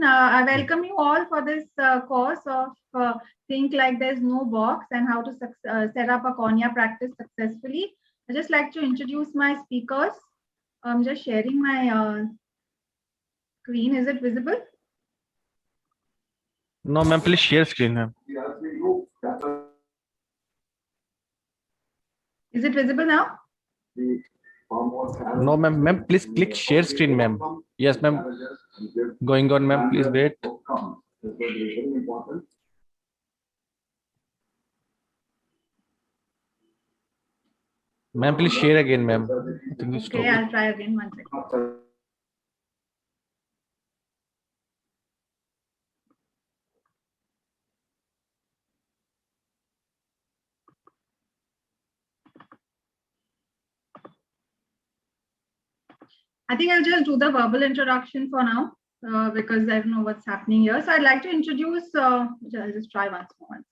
I welcome you all for this course of Think Like There's No Box and how to set up a cornea practice successfully. I'd just like to introduce my speakers. I'm just sharing my screen. Is it visible? No, ma'am, please share screen, ma'am. Is it visible now? No, ma'am. Ma'am, please click share screen, ma'am. Yes, ma'am. Going on, ma'am. Please wait. Ma'am, please share again, ma'am. Okay, I'll try again. 1 second. I think I'll just do the verbal introduction for now because I don't know what's happening here. So I'd like to introduce, I'll just try once more. 1 second.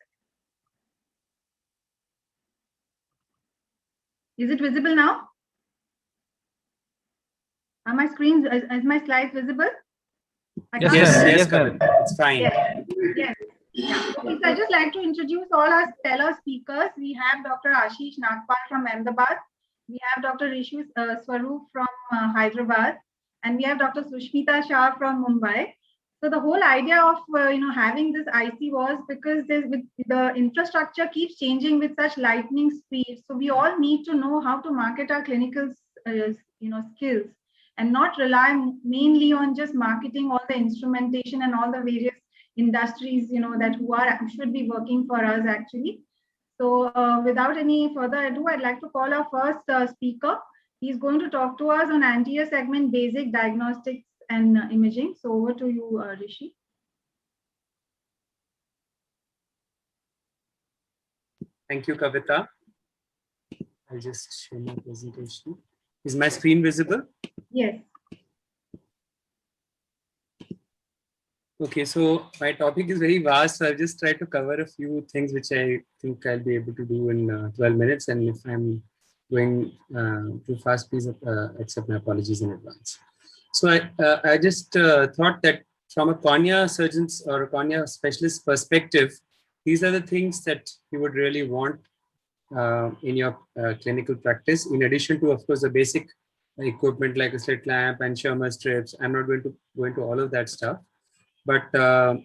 Is it visible now? Are my screens, is my slides visible? Yes, ma'am. It's fine. Yes. Yeah. Okay, so I'd just like to introduce all our stellar speakers. We have Dr. Ashish Nagpal from Ahmedabad. We have Dr. Rishu Swaroop from Hyderabad, and we have Dr. Sushmita Shah from Mumbai. So the whole idea of having this IC was because the infrastructure keeps changing with such lightning speed. So we all need to know how to market our clinical skills and not rely mainly on just marketing all the instrumentation and all the various industries that should be working for us actually. So without any further ado, I'd like to call our first speaker. He's going to talk to us on anterior segment basic diagnostics and imaging. So over to you, Rishi. Thank you, Kavita. I'll just share my presentation. Is my screen visible? Yes. Okay, so my topic is very vast, so I'll just try to cover a few things which I think I'll be able to do in 12 minutes. And if I'm going too fast, please accept my apologies in advance. So I just thought that from a cornea surgeon's or a cornea specialist perspective, these are the things that you would really want in your clinical practice, in addition to, of course, the basic equipment like a slit lamp and Shermer strips. I'm not going to go into all of that stuff. But the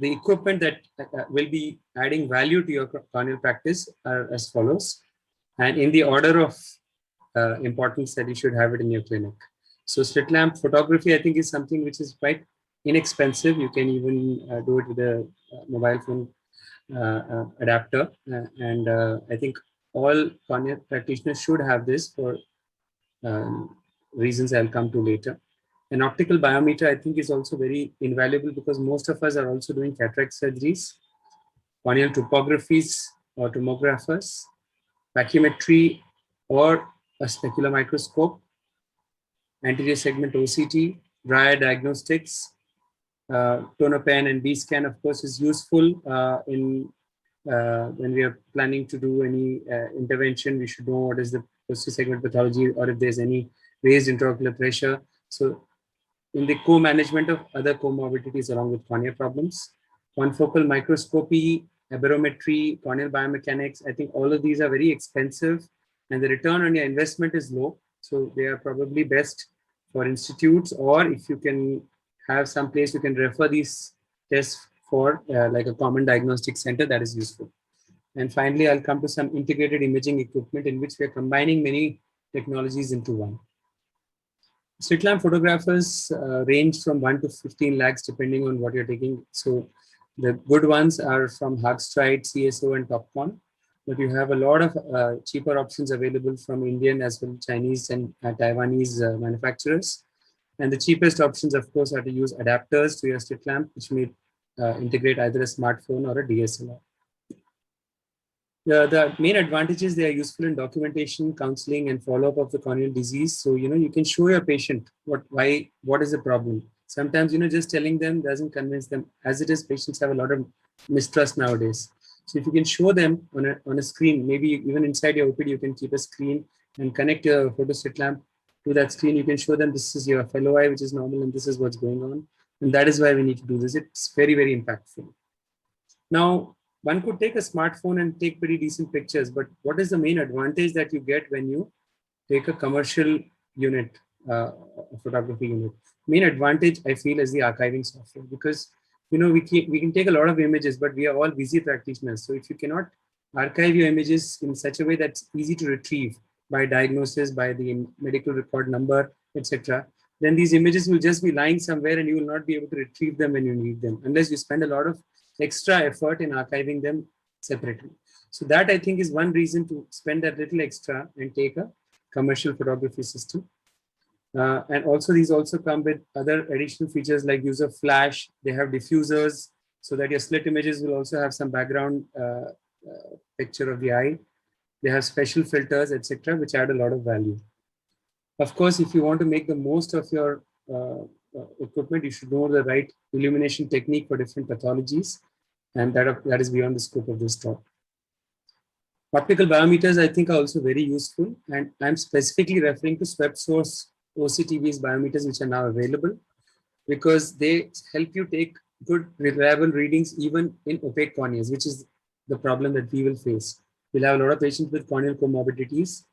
equipment that will be adding value to your corneal practice are as follows, and in the order of importance that you should have it in your clinic. So slit lamp photography, I think, is something which is quite inexpensive. You can even do it with a mobile phone adapter. And I think all corneal practitioners should have this for reasons I'll come to later. An optical biometer, I think, is also very invaluable because most of us are also doing cataract surgeries, corneal topographies or tomographers, pachymetry or a specular microscope, anterior segment OCT, dry eye diagnostics, tonopen and B-scan, of course, is useful when we are planning to do any intervention. We should know what is the posterior segment pathology or if there's any raised intraocular pressure. So in the co-management of other comorbidities along with cornea problems, confocal microscopy, aberrometry, corneal biomechanics, I think all of these are very expensive and the return on your investment is low. So they are probably best for institutes, or if you can have some place you can refer these tests for like a common diagnostic center, that is useful. And finally, I'll come to some integrated imaging equipment in which we are combining many technologies into one. Slit lamp photographers range from 1 to 15 lakhs depending on what you're taking. So the good ones are from Hugstride, CSO, and Topcon. But you have a lot of cheaper options available from Indian as well Chinese and Taiwanese manufacturers. And the cheapest options, of course, are to use adapters to your slit lamp, which may integrate either a smartphone or a DSLR. The main advantages, they are useful in documentation, counseling, and follow-up of the corneal disease. So, you can show your patient what is the problem. Sometimes, just telling them doesn't convince them. As it is, patients have a lot of mistrust nowadays. So if you can show them on a screen, maybe even inside your OPD, you can keep a screen and connect your photo slit lamp to that screen. You can show them this is your fellow eye, which is normal, and this is what's going on. And that is why we need to do this. It's very, very impactful. Now, one could take a smartphone and take pretty decent pictures, but what is the main advantage that you get when you take a commercial unit, photography unit? Main advantage I feel is the archiving software, because we can take a lot of images, but we are all busy practitioners. So if you cannot archive your images in such a way that's easy to retrieve by diagnosis, by the medical record number, etc., then these images will just be lying somewhere and you will not be able to retrieve them when you need them, unless you spend a lot of extra effort in archiving them separately. So that, I think, is one reason to spend a little extra and take a commercial photography system. And also these also come with other additional features like use of flash. They have diffusers so that your slit images will also have some background picture of the eye. They have special filters, etc., which add a lot of value. Of course, if you want to make the most of your equipment, you should know the right illumination technique for different pathologies, and that is beyond the scope of this talk. Optical biometers, I think, are also very useful, and I'm specifically referring to SwepSource OCTBS biometers, which are now available, because they help you take good, reliable readings even in opaque corneas, which is the problem that we will face. We'll have a lot of patients with corneal comorbidities.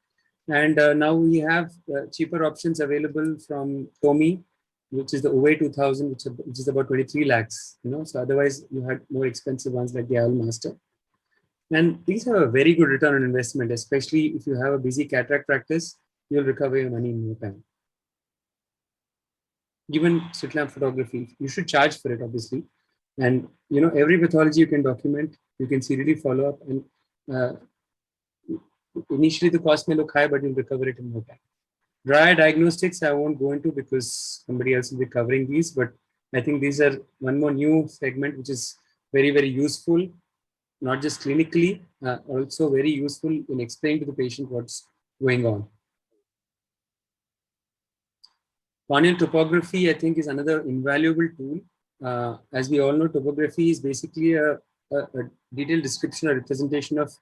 And now we have cheaper options available from Tomy, which is the OA 2000, which is about 23 lakhs. So otherwise you had more expensive ones like the Owl Master. And these have a very good return on investment, especially if you have a busy cataract practice, you'll recover your money in no time. Given slit lamp photography, you should charge for it, obviously. And every pathology you can document, you can serially follow up, and initially the cost may look high, but you'll recover it in no time. Dry eye diagnostics I won't go into because somebody else will be covering these, but I think these are one more new segment which is very, very useful, not just clinically, also very useful in explaining to the patient what's going on. Corneal topography, I think, is another invaluable tool. As we all know, topography is basically a detailed description or representation of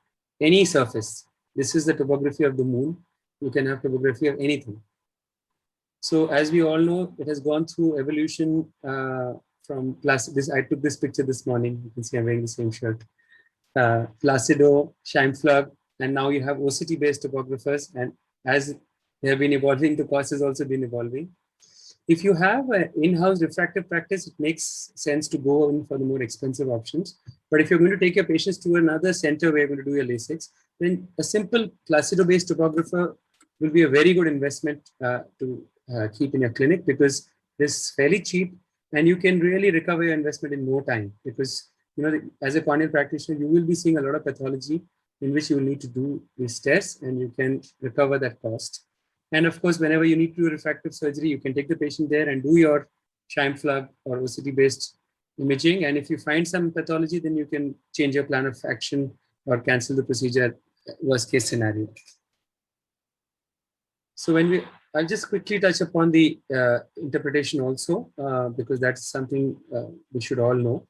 any surface. This is the topography of the moon. You can have topography of anything. So as we all know, it has gone through evolution from Placido. I took this picture this morning. You can see I'm wearing the same shirt. Placido, Scheimpflug, and now you have OCT-based topographers. And as they have been evolving, the course has also been evolving. If you have an in-house refractive practice, it makes sense to go in for the more expensive options. But if you're going to take your patients to another center where you're going to do your LASIX, then a simple Placido-based topographer will be a very good investment to keep in your clinic, because it's fairly cheap and you can really recover your investment in no time. Because as a corneal practitioner, you will be seeing a lot of pathology in which you will need to do these tests, and you can recover that cost. And of course, whenever you need to do refractive surgery, you can take the patient there and do your Scheimpflug or OCT-based imaging. And if you find some pathology, then you can change your plan of action or cancel the procedure, worst case scenario. So I'll just quickly touch upon the interpretation also, because that's something we should all know.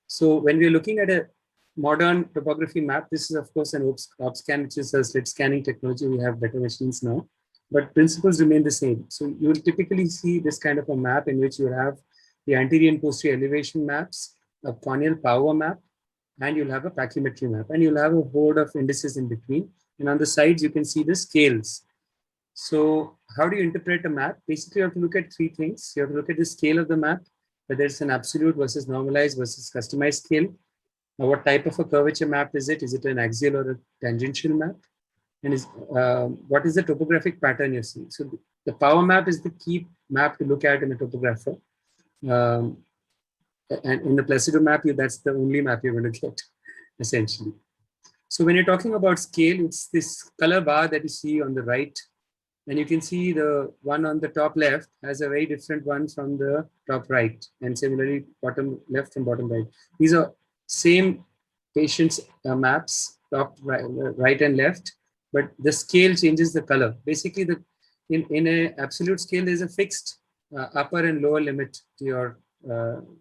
So when we're looking at a modern topography map, this is of course an OpScan, which is a slit scanning technology. We have better machines now, but principles remain the same. So you will typically see this kind of a map in which you have the anterior and posterior elevation maps, a corneal power map, and you'll have a pachymetry map, and you'll have a board of indices in between. And on the sides, you can see the scales. So how do you interpret a map? Basically, you have to look at three things. You have to look at the scale of the map, whether it's an absolute versus normalized versus customized scale. Now, what type of a curvature map is it? Is it an axial or a tangential map? And what is the topographic pattern you're seeing? So the power map is the key map to look at in a topographer. And in the Placido map, that's the only map you're going to get, essentially. So when you're talking about scale, it's this color bar that you see on the right. And you can see the one on the top left has a very different one from the top right. And similarly, bottom left and bottom right. These are same patient's maps, top right and left, but the scale changes the color. Basically, in an absolute scale, there's a fixed upper and lower limit to your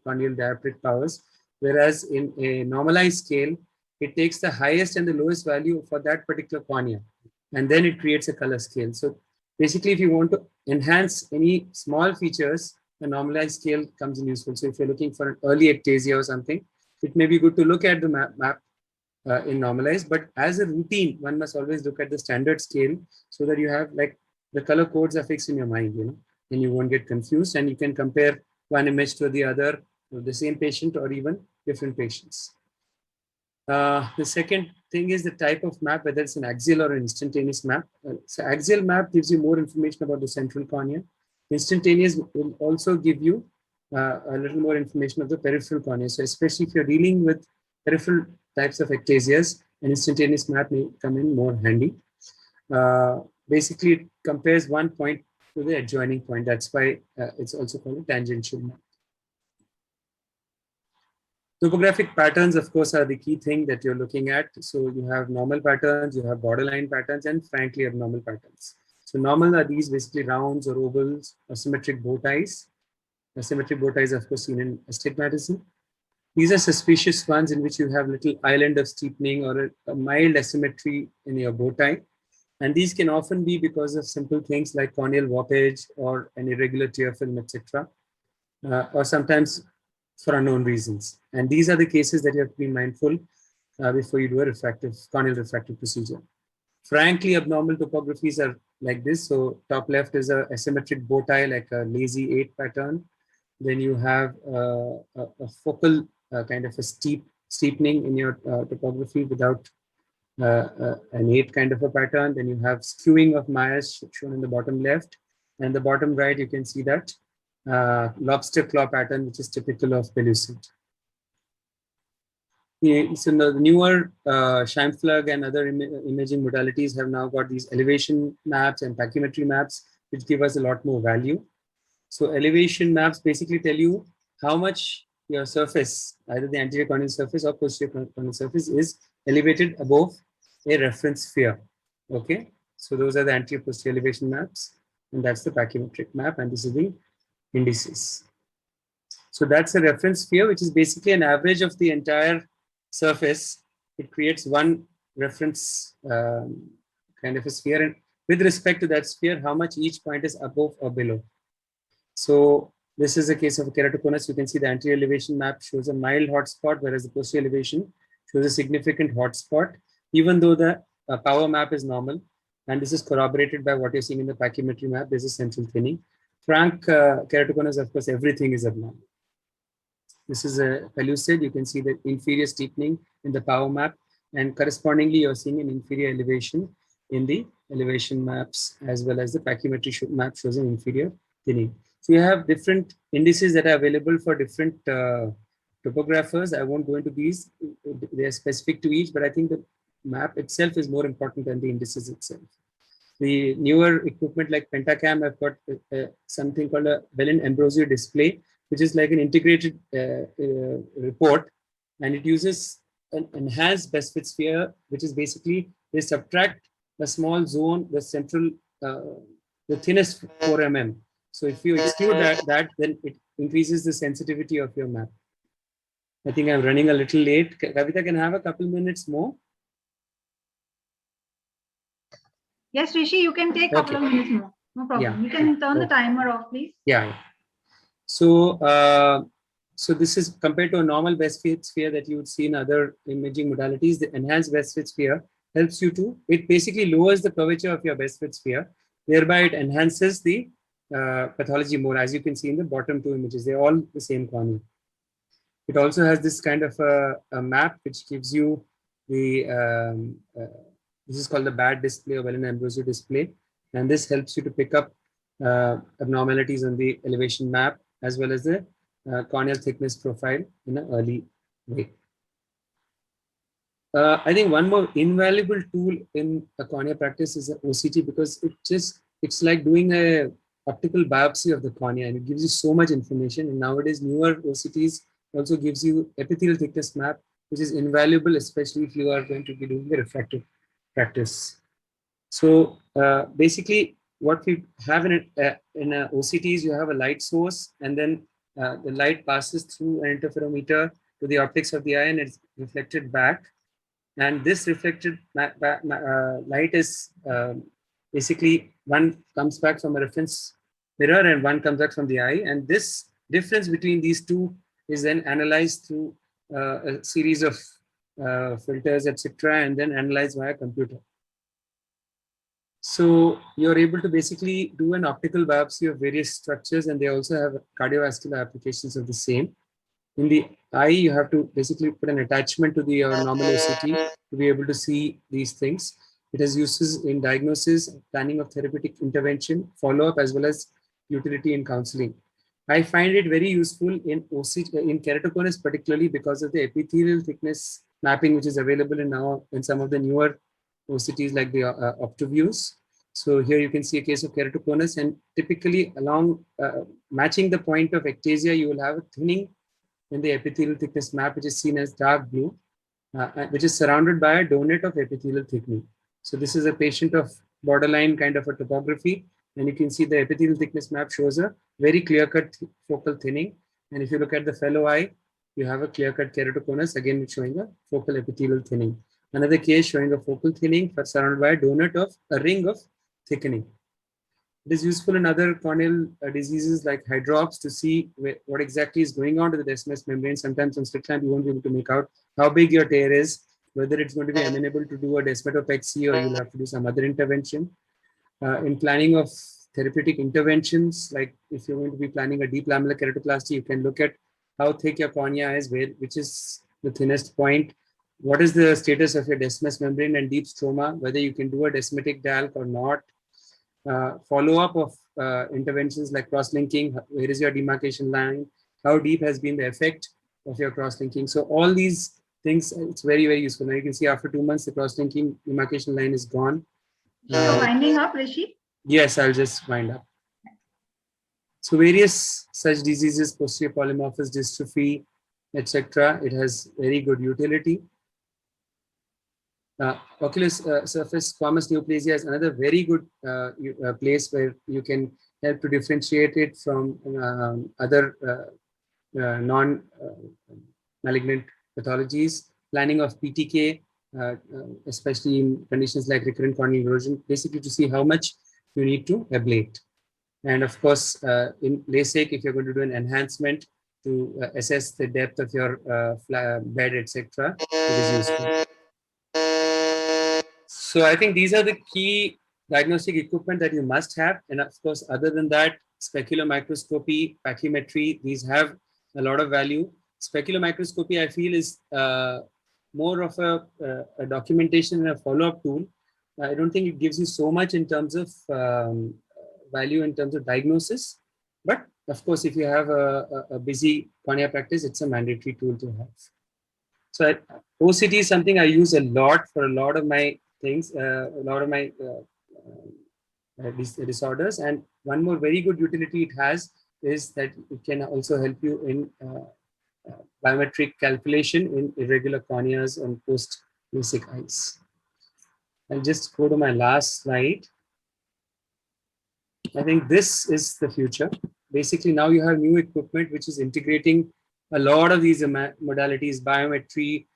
corneal dioptric powers. Whereas in a normalized scale, it takes the highest and the lowest value for that particular cornea. And then it creates a color scale. So basically, if you want to enhance any small features, a normalized scale comes in useful. So if you're looking for an early ectasia or something, it may be good to look at the map in normalized, but as a routine, one must always look at the standard scale so that you have like the color codes are fixed in your mind, and you won't get confused, and you can compare one image to the other of the same patient or even different patients. The second thing is the type of map, whether it's an axial or an instantaneous map. So axial map gives you more information about the central cornea. Instantaneous will also give you a little more information of the peripheral cornea. So especially if you're dealing with peripheral types of ectasias, an instantaneous map may come in more handy. Basically, it compares one point to the adjoining point. That's why it's also called a tangential map. Topographic patterns, of course, are the key thing that you're looking at. So you have normal patterns, you have borderline patterns, and frankly, abnormal patterns. So normal are these basically rounds or ovals or symmetric bow ties. The symmetric bow ties, of course, seen in astigmatism. These are suspicious ones in which you have little island of steepening or a mild asymmetry in your bow tie. And these can often be because of simple things like corneal warpage or an irregular tear film, etc. Or sometimes for unknown reasons. And these are the cases that you have to be mindful before you do a corneal refractive procedure. Frankly, abnormal topographies are like this. So top left is a asymmetric bow tie, like a lazy 8 pattern. Then you have a focal kind of a steepening in your topography without an 8 kind of a pattern. Then you have skewing of Myers shown in the bottom left. And the bottom right, you can see that lobster claw pattern, which is typical of pellucid. So the newer Scheimpflug and other imaging modalities have now got these elevation maps and pachymetry maps, which give us a lot more value. So elevation maps basically tell you how much your surface, either the anterior corneal surface or posterior corneal surface, is elevated above a reference sphere. Okay, so those are the anterior posterior elevation maps, and that's the pachymetric map, and this is the indices. So that's a reference sphere, which is basically an average of the entire surface. It creates one reference kind of a sphere, and with respect to that sphere, how much each point is above or below. So this is a case of a keratoconus. You can see the anterior elevation map shows a mild hotspot, whereas the posterior elevation shows a significant hotspot, even though the power map is normal. And this is corroborated by what you're seeing in the pachymetry map. There's a central thinning. Frank keratoconus, of course, everything is abnormal. This is a pellucid. You can see the inferior steepening in the power map, and correspondingly, you're seeing an inferior elevation in the elevation maps, as well as the pachymetry map shows an inferior thinning. So you have different indices that are available for different topographers. I won't go into these. They are specific to each, but I think the map itself is more important than the indices itself. The newer equipment like Pentacam have got something called a Bellin-Ambrosio display, which is like an integrated report, and it uses an enhanced best fit sphere, which is basically they subtract a small zone, the central, the thinnest 4 mm. So if you exclude that, then it increases the sensitivity of your map. I think I'm running a little late. Kavita, can I have a couple minutes more? Yes, Rishi, you can take a couple of minutes more. No problem. Yeah. You can turn the timer off, please. Yeah. So, so this is compared to a normal best fit sphere that you would see in other imaging modalities. The enhanced best fit sphere helps you to, it basically lowers the curvature of your best fit sphere. Thereby, it enhances the pathology more, as you can see in the bottom 2 images. They're all the same cornea. It also has this kind of a map which gives you the, this is called the BAD display or Bellin-Ambrosio display. And this helps you to pick up abnormalities on the elevation map, as well as the corneal thickness profile in an early way. I think one more invaluable tool in a cornea practice is the OCT, because it's like doing a optical biopsy of the cornea, and it gives you so much information. And nowadays, newer OCTs also gives you epithelial thickness map, which is invaluable, especially if you are going to be doing the refractive practice. So basically, what we have in a OCT is you have a light source, and then the light passes through an interferometer to the optics of the eye, and it's reflected back. And this reflected light is basically one comes back from a reference mirror and one comes out from the eye. And this difference between these two is then analyzed through a series of filters, etc., and then analyzed via computer. So you're able to basically do an optical biopsy of various structures, and they also have cardiovascular applications of the same. In the eye, you have to basically put an attachment to the normal OCT to be able to see these things. It has uses in diagnosis, planning of therapeutic intervention, follow-up, as well as utility in counseling. I find it very useful in keratoconus, particularly because of the epithelial thickness mapping, which is available now in some of the newer OCTs like the Optoviews. So here you can see a case of keratoconus, and typically along matching the point of ectasia, you will have a thinning in the epithelial thickness map, which is seen as dark blue, which is surrounded by a donut of epithelial thickening. So this is a patient of borderline kind of a topography, and you can see the epithelial thickness map shows a very clear-cut focal thinning. And if you look at the fellow eye, you have a clear-cut keratoconus, again showing a focal epithelial thinning. Another case showing a focal thinning surrounded by a donut of a ring of thickening. It is useful in other corneal diseases like hydrops to see what exactly is going on to the descemet membrane. Sometimes on slit lamp, you won't be able to make out how big your tear is, whether it's going to be amenable to do a descemetopexy or you'll have to do some other intervention. In planning of therapeutic interventions, like if you're going to be planning a deep lamellar keratoplasty, you can look at how thick your cornea is, which is the thinnest point, what is the status of your descemet membrane and deep stroma, whether you can do a descemetic DALC or not. Follow-up of interventions like cross-linking, where is your demarcation line, how deep has been the effect of your cross-linking. So all these things, it's very, very useful. Now you can see after 2 months, the cross-linking demarcation line is gone. So winding up, Rishi? Yes, I'll just wind up. So various such diseases, posterior polymorphous dystrophy, etc., it has very good utility. Ocular surface squamous neoplasia is another very good place where you can help to differentiate it from other non-malignant pathologies. Planning of PTK, especially in conditions like recurrent corneal erosion, basically to see how much you need to ablate. And of course, in LASIK, if you're going to do an enhancement to assess the depth of your bed, etc., it is useful. So I think these are the key diagnostic equipment that you must have. And of course, other than that, specular microscopy, pachymetry, these have a lot of value. Specular microscopy, I feel, is more of a documentation and a follow-up tool. I don't think it gives you so much in terms of value in terms of diagnosis. But of course, if you have a busy cornea practice, it's a mandatory tool to have. So OCT is something I use a lot for a lot of my things, a lot of my disorders. And one more very good utility it has is that it can also help you in biometric calculation in irregular corneas and post-LASIK eyes. I'll just go to my last slide. I think this is the future. Basically, now you have new equipment which is integrating a lot of these modalities, biometry,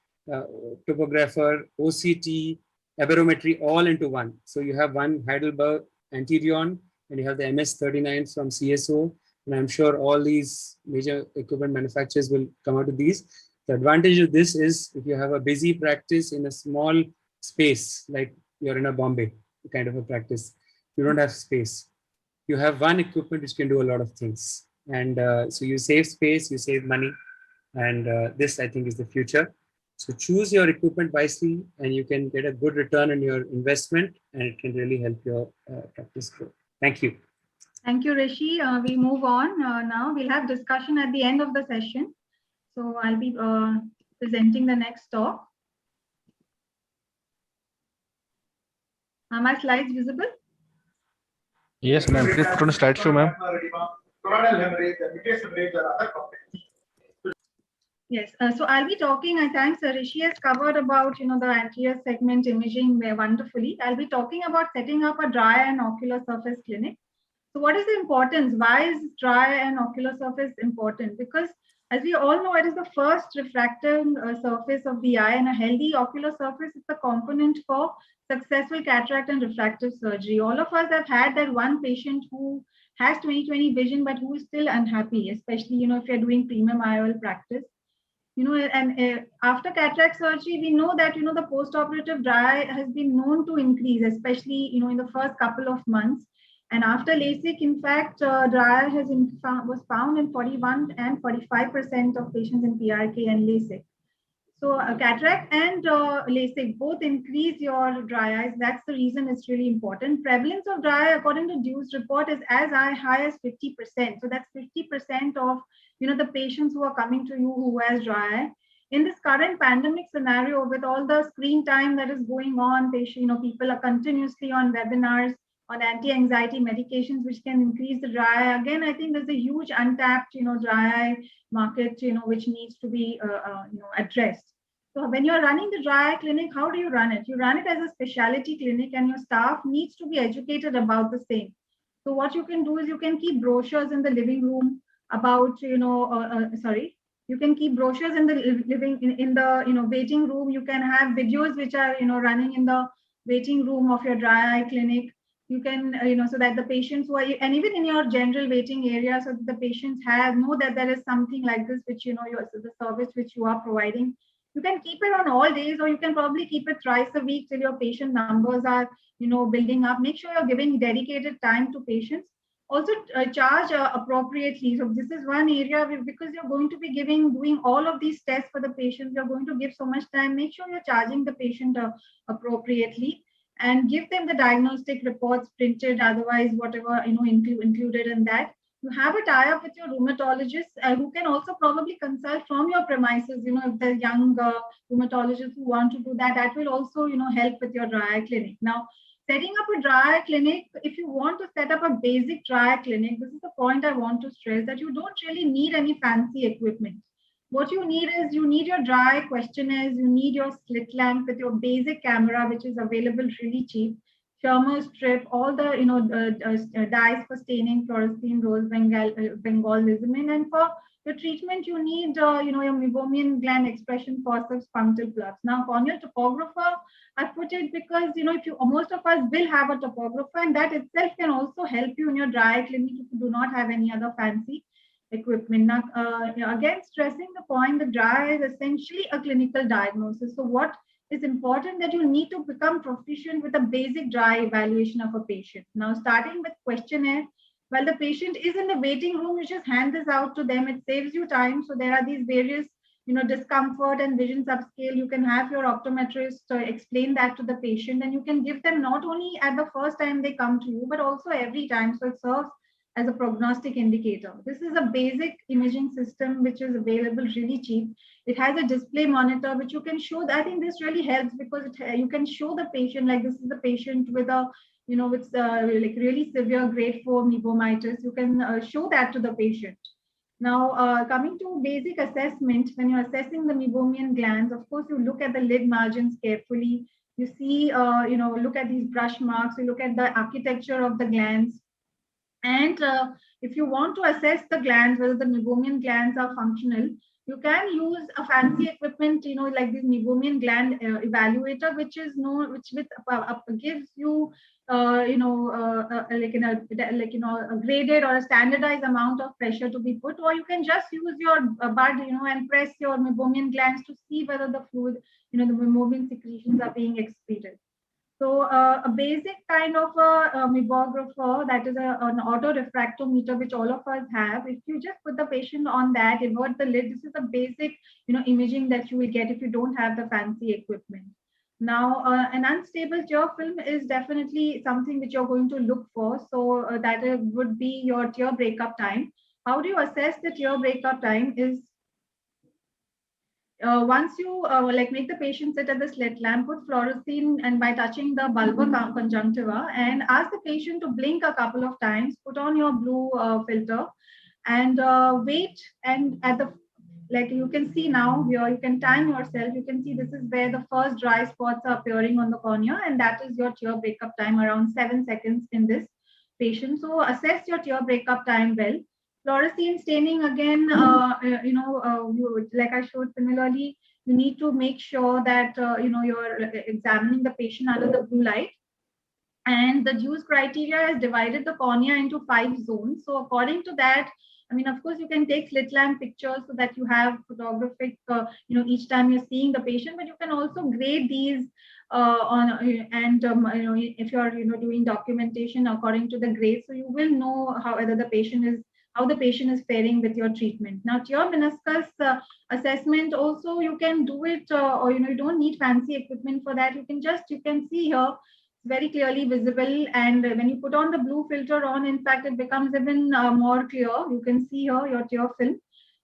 topographer, OCT, aberrometry, all into one. So you have one Heidelberg Antirion, and you have the MS39 from CSO. And I'm sure all these major equipment manufacturers will come out with these. The advantage of this is if you have a busy practice in a small space, like you're in a Bombay kind of a practice, you don't have space. You have one equipment which can do a lot of things. And so you save space, you save money. And this, I think, is the future. So choose your equipment wisely, and you can get a good return on your investment, and it can really help your practice grow. Thank you. Thank you, Rishi. We move on now. We'll have discussion at the end of the session. So I'll be presenting the next talk. Are my slides visible? Yes, ma'am. Please put on slideshow, ma'am. Yes, so I'll be talking, I thanks Rishi has covered about, the anterior segment imaging wonderfully. I'll be talking about setting up a dry and ocular surface clinic. So what is the importance? Why is dry and ocular surface important? Because as we all know, it is the first refractive surface of the eye, and a healthy ocular surface is the component for successful cataract and refractive surgery. All of us have had that one patient who has 20/20 vision, but who is still unhappy, especially, if you're doing premium IOL practice. And after cataract surgery, we know that, the post-operative dry eye has been known to increase, especially, in the first couple of months. And after LASIK, in fact, dry eye was found in 41 and 45% of patients in PRK and LASIK. So cataract and LASIK both increase your dry eyes. That's the reason it's really important. Prevalence of dry eye, according to Dew's report, is as high as 50%. So that's 50% of the patients who are coming to you who has dry eye. In this current pandemic scenario, with all the screen time that is going on, people are continuously on webinars, on anti-anxiety medications, which can increase the dry eye. Again, I think there's a huge untapped, dry eye market, which needs to be, addressed. So when you're running the dry eye clinic, how do you run it? You run it as a specialty clinic, and your staff needs to be educated about the same. So what you can do is you can keep brochures in the living room about, you can keep brochures in the in the waiting room. You can have videos which are running in the waiting room of your dry eye clinic. You can so that the patients who are, and even in your general waiting area, so that the patients know that there is something like this which the service which you are providing. You can keep it on all days, or you can probably keep it thrice a week till your patient numbers are building up. Make sure you're giving dedicated time to patients. Also charge appropriately. So this is one area because you're going to be doing all of these tests for the patients. You're going to give so much time. Make sure you're charging the patient appropriately, and give them the diagnostic reports printed. Otherwise, whatever included in that. You have a tie-up with your rheumatologist, who can also probably consult from your premises. If the young rheumatologists who want to do that, that will also help with your dry eye clinic. Now, setting up a dry eye clinic, if you want to set up a basic dry eye clinic, this is the point I want to stress, that you don't really need any fancy equipment. What you need is, you need your dry eye questionnaires, you need your slit lamp with your basic camera, which is available really cheap, Schirmer strip, all the dyes for staining, fluorescein, rose, Bengal Lissamine, and for your treatment, you need your meibomian gland expression forceps punctal plugs. Now, corneal topographer, I put it because if you, most of us will have a topographer, and that itself can also help you in your dry eye clinic if you do not have any other fancy equipment. Now, again, stressing the point, the dry eye is essentially a clinical diagnosis. So what is important, that you need to become proficient with a basic dry evaluation of a patient. Now, starting with questionnaire, while the patient is in the waiting room, you just hand this out to them. It saves you time. So there are these various, discomfort and vision subscale. You can have your optometrist explain that to the patient, and you can give them not only at the first time they come to you, but also every time. So it serves as a prognostic indicator. This is a basic imaging system which is available really cheap. It has a display monitor which you can show. I think this really helps because you can show the patient, like this is the patient with a, with like really severe grade 4 meibomitis. You can show that to the patient. Now, coming to basic assessment, when you're assessing the meibomian glands, of course, you look at the lid margins carefully. You see, look at these brush marks. You look at the architecture of the glands. And if you want to assess the glands, whether the meibomian glands are functional, you can use a fancy equipment, like this meibomian gland evaluator, which gives you, a graded or a standardized amount of pressure to be put, or you can just use your bud, and press your meibomian glands to see whether the fluid, the meibomian secretions are being excreted. So a basic kind of a meibographer, that is an autorefractometer, which all of us have. If you just put the patient on that, invert the lid, this is the basic, imaging that you will get if you don't have the fancy equipment. Now, an unstable tear film is definitely something which you're going to look for. So that would be your tear breakup time. How do you assess the tear breakup time is, once you make the patient sit at the slit lamp, put fluorescein and by touching the bulbar conjunctiva, and ask the patient to blink a couple of times, put on your blue filter, and wait. And at the, like you can see now here, you can time yourself. You can see this is where the first dry spots are appearing on the cornea, and that is your tear breakup time, around 7 seconds in this patient. So assess your tear breakup time well. Fluorescein staining, again, like I showed similarly, you need to make sure that, you're examining the patient under the blue light. And the Dew's criteria has divided the cornea into 5 zones. So according to that, I mean, of course, you can take slit lamp pictures so that you have photographic, each time you're seeing the patient, but you can also grade these if you're, doing documentation according to the grade, so you will know how the patient is faring with your treatment. Now, tear meniscus assessment also, you can do it, or, you don't need fancy equipment for that. You can see here, very clearly visible, and when you put on the blue filter on, in fact, it becomes even more clear. You can see here your tear film,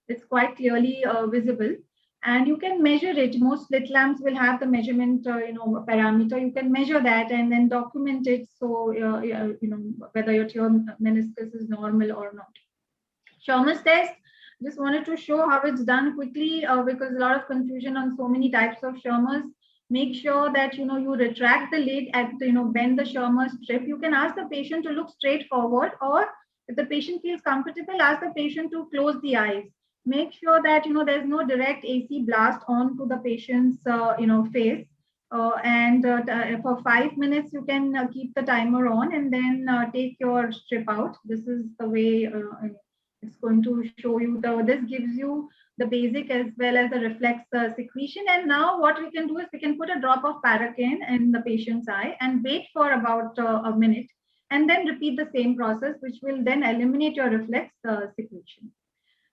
it's quite clearly visible, and you can measure it. Most slit lamps will have the measurement parameter. You can measure that and then document it, so whether your tear meniscus is normal or not. Schirmer's test, just wanted to show how it's done quickly, because a lot of confusion on so many types of Schirmer's. Make sure that you retract the lid and bend the Schirmer strip. You can ask the patient to look straight forward, or if the patient feels comfortable, ask the patient to close the eyes. Make sure that there's no direct AC blast onto the patient's face. For 5 minutes, you can keep the timer on, and then take your strip out. This is the way it's going to show you. This gives you the basic as well as the reflex secretion. And now what we can do is we can put a drop of Paracaine in the patient's eye and wait for about a minute, and then repeat the same process, which will then eliminate your reflex secretion.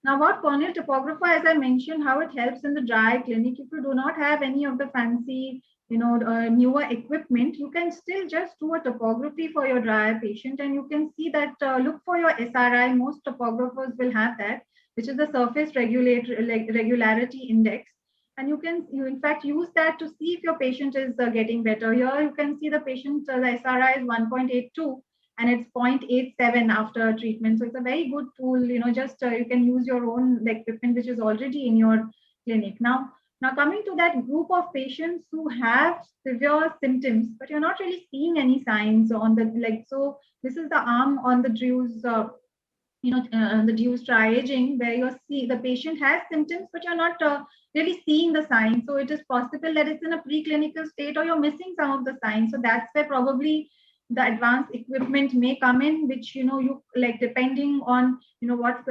Now, about corneal topographer, as I mentioned, how it helps in the dry eye clinic. If you do not have any of the fancy, newer equipment, you can still just do a topography for your dry eye patient, and you can see that. Look for your SRI. Most topographers will have that, which is the surface regularity index, and you in fact use that to see if your patient is getting better. Here you can see the patient, the SRI is 1.82, and it's 0.87 after treatment. So it's a very good tool. Just you can use your own equipment which is already in your clinic. Now coming to that group of patients who have severe symptoms, but you're not really seeing any signs on the leg. So this is the arm on the Dew's, the Dew's triaging, where you see the patient has symptoms, but you're not really seeing the signs. So it is possible that it's in a preclinical state, or you're missing some of the signs. So that's where probably the advanced equipment may come in, which you depending on what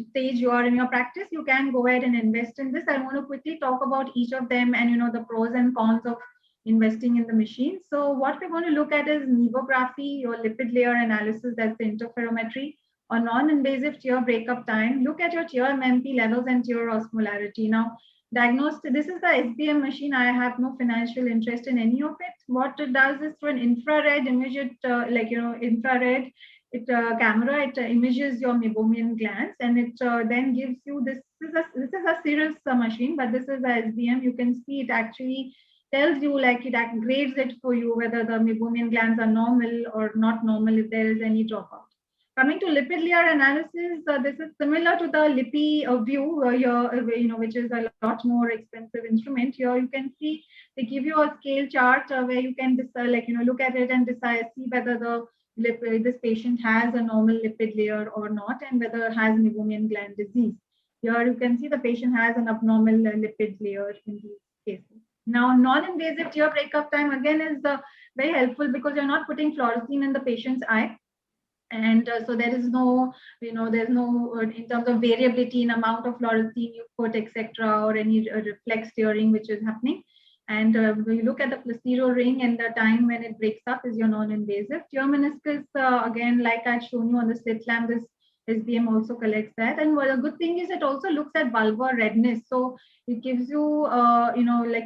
stage you are in your practice, you can go ahead and invest in this. I want to quickly talk about each of them and the pros and cons of investing in the machine. So what we're going to look at is nevography, your lipid layer analysis, that's the interferometry, or non-invasive tear breakup time. Look at your tear MMP levels and tear osmolarity. Now, diagnostic, this is the SBM machine. I have no financial interest in any of it. What it does is through an infrared image, infrared camera, it images your meibomian glands, and it then gives you this. This is a Cirrus machine, but this is a SBM. You can see it actually tells you, it grades it for you, whether the meibomian glands are normal or not normal, if there is any dropout. Coming to lipid layer analysis, this is similar to the LiPi view here, which is a lot more expensive instrument. Here you can see they give you a scale chart where you can decide, look at it and decide, see whether this patient has a normal lipid layer or not, and whether it has meibomian gland disease. Here you can see the patient has an abnormal lipid layer in these cases. Now, non-invasive tear breakup time again is very helpful, because you're not putting fluorescein in the patient's eye. And so there is no, there's no, in terms of variability in amount of fluorescein you put, etc., or any reflex tearing which is happening. And when you look at the placebo ring, and the time when it breaks up is your non-invasive. Tear meniscus, again, like I'd shown you on the slit lamp, this SBM also collects that. And what a good thing is, it also looks at bulbar redness. So it gives you,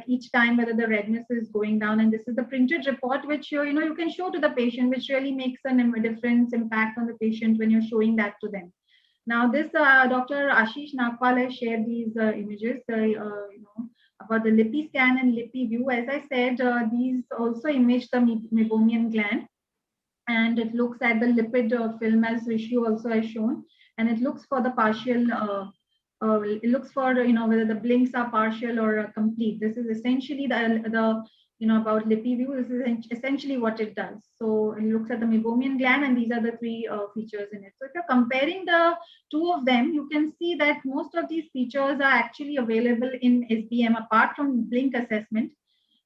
each time whether the redness is going down. And this is the printed report, which you can show to the patient, which really makes a difference, impact on the patient when you're showing that to them. Now, this Dr. Ashish Nagpal has shared these images, about the LiPi scan and LiPi view. As I said, these also image the meibomian gland, and it looks at the lipid film, as Rishi also has shown, and it looks for the partial. It looks for whether the blinks are partial or complete. This is essentially the about LiPi view. This is essentially what it does. So it looks at the meibomian gland, and these are the three features in it. So if you're comparing the two of them, you can see that most of these features are actually available in SBM, apart from blink assessment.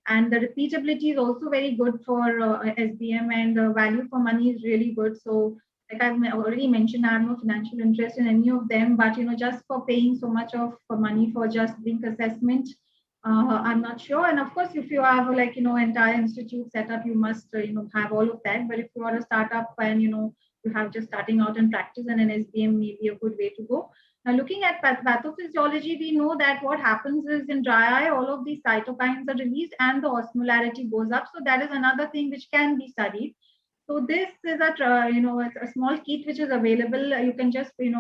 And the repeatability is also very good for SBM, and the value for money is really good. So like I've already mentioned, I have no financial interest in any of them, but just for paying so much of money for just zinc assessment, I'm not sure. And of course, if you have entire institute set up, you must have all of that. But if you are a startup and you have just starting out in practice, and an SBM may be a good way to go. Now, looking at pathophysiology, we know that what happens is in dry eye, all of these cytokines are released and the osmolarity goes up. So that is another thing which can be studied. So this is a small kit which is available. You can just place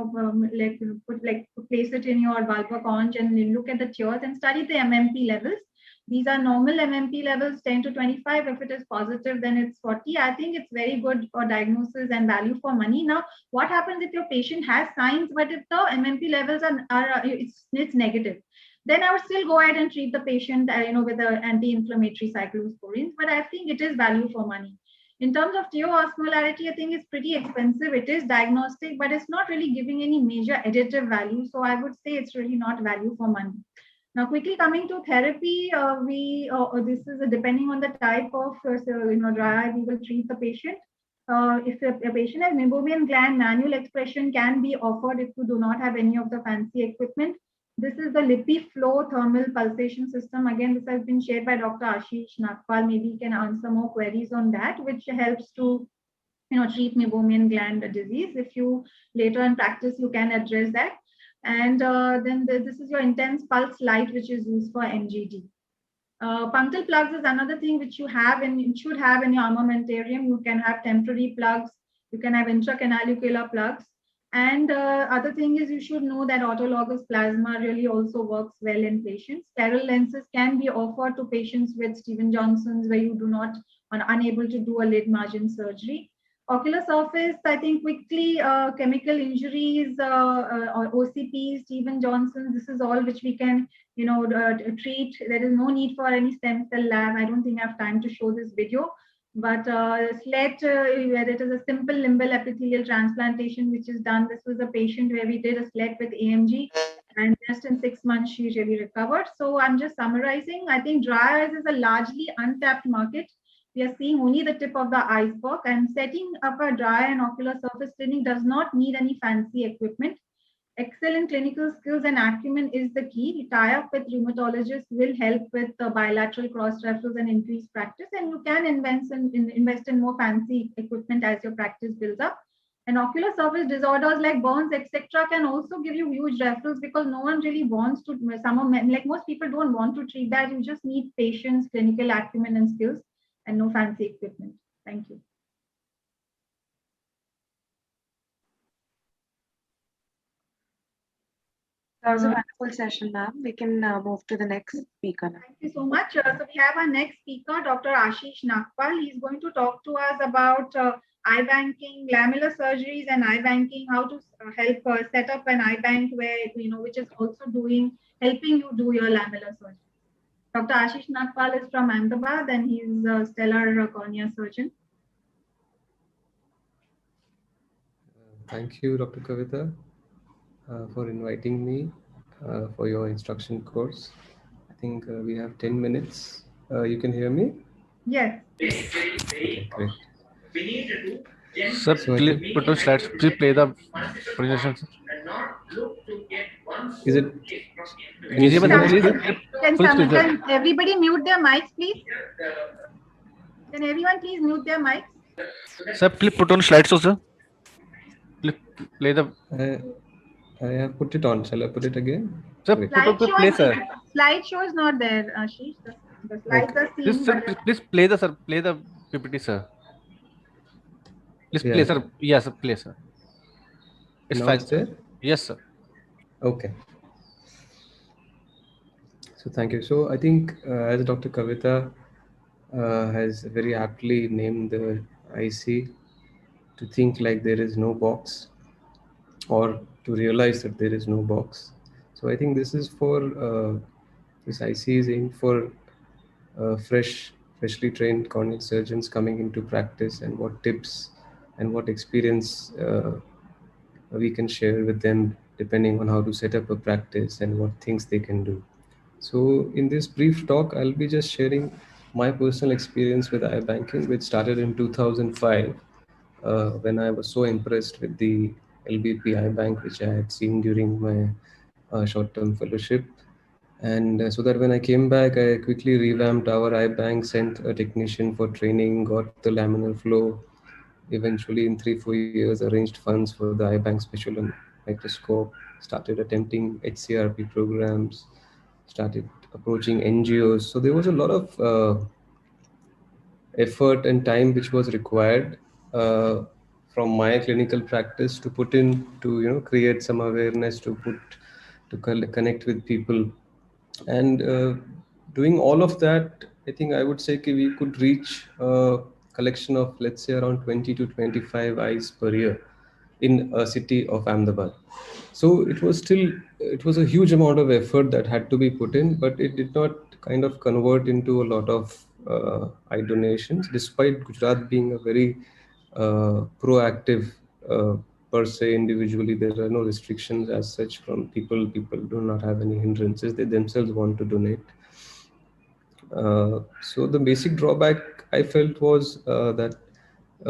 it in your bulbar conch and look at the tears and study the MMP levels. These are normal MMP levels, 10 to 25. If it is positive, then it's 40. I think it's very good for diagnosis and value for money. Now, what happens if your patient has signs, but if the MMP levels are it's negative? Then I would still go ahead and treat the patient, with the anti-inflammatory cyclosporines. But I think it is value for money. In terms of tear osmolarity, I think it's pretty expensive. It is diagnostic, but it's not really giving any major additive value. So I would say it's really not value for money. Now, quickly coming to therapy, this is depending on the type of dry eye, we will treat the patient. If a patient has meibomian gland, manual expression can be offered if you do not have any of the fancy equipment. This is the LipiFlow thermal pulsation system. Again, this has been shared by Dr. Ashish Nagpal. Maybe you can answer more queries on that, which helps to treat meibomian gland disease. If you later in practice, you can address that. And then this is your intense pulse light, which is used for MGD. Punctal plugs is another thing which you have and you should have in your armamentarium. You can have temporary plugs. You can have intracanalucular plugs. And other thing is you should know that autologous plasma really also works well in patients. Sterile lenses can be offered to patients with Stevens-Johnson's where you do not are unable to do a lid margin surgery. Ocular surface, I think quickly, chemical injuries or OCP, Stevens-Johnson, this is all which we can, treat. There is no need for any stem cell lab. I don't think I have time to show this video. But SLET, where it is a simple limbal epithelial transplantation, which is done. This was a patient where we did a SLET with AMG, and just in 6 months, she really recovered. So I'm just summarizing. I think dry eyes is a largely untapped market. We are seeing only the tip of the iceberg, and setting up a dry and ocular surface clinic does not need any fancy equipment. Excellent clinical skills and acumen is the key. Tie up with rheumatologists will help with the bilateral cross referrals and increased practice, and you can invest in more fancy equipment as your practice builds up. And ocular surface disorders like burns, etc., can also give you huge referrals because no one really wants to. Most people don't want to treat that. You just need patience, clinical acumen, and skills, and no fancy equipment. Thank you. That was a wonderful session, ma'am. We can move to the next speaker now. Thank you so much. So we have our next speaker, Dr. Ashish Nagpal. He's going to talk to us about eye banking, lamellar surgeries, and eye banking. How to help set up an eye bank where which is also helping you do your lamellar surgery. Dr. Ashish Nagpal is from Ahmedabad, and he's a stellar cornea surgeon. Thank you, Dr. Kavita, for inviting me for your instruction course. I think we have 10 minutes. You can hear me? Yes. Okay, great. Sir, please put on slides. Please play the presentation. Is it? Can everybody mute their mics, please? Can everyone please mute their mics? Sir, please put on slides, sir. Please play the. I have put it on. Shall I put it again? Sir, put on the play, sir. Slideshow is not there, Ashish. The slides are seen. Please play the, sir. Play the PPT, sir. Please play, sir. Yes, sir. Play, sir. It's fine, sir. Yes, sir. Okay. So thank you. So I think as Dr. Kavita has very aptly named the IC, to think like there is no box, or to realize that there is no box. So I think this is for this IC is aimed for freshly trained corneal surgeons coming into practice, and what tips and what experience we can share with them depending on how to set up a practice and what things they can do. So in this brief talk, I'll be just sharing my personal experience with iBanking, which started in 2005, when I was so impressed with the LBP iBank, which I had seen during my short-term fellowship. And so that when I came back, I quickly revamped our iBank, sent a technician for training, got the laminar flow. Eventually, in 3-4 years, arranged funds for the iBank special microscope, started attempting HCRP programs, started approaching NGOs. So there was a lot of effort and time which was required from my clinical practice to put in to create some awareness, to connect with people. And doing all of that, I think I would say we could reach a collection of, let's say, around 20 to 25 eyes per year in a city of Ahmedabad. So it was a huge amount of effort that had to be put in, but it did not kind of convert into a lot of eye donations, despite Gujarat being a very proactive per se. Individually, there are no restrictions as such from people. People do not have any hindrances. They themselves want to donate. So the basic drawback I felt was that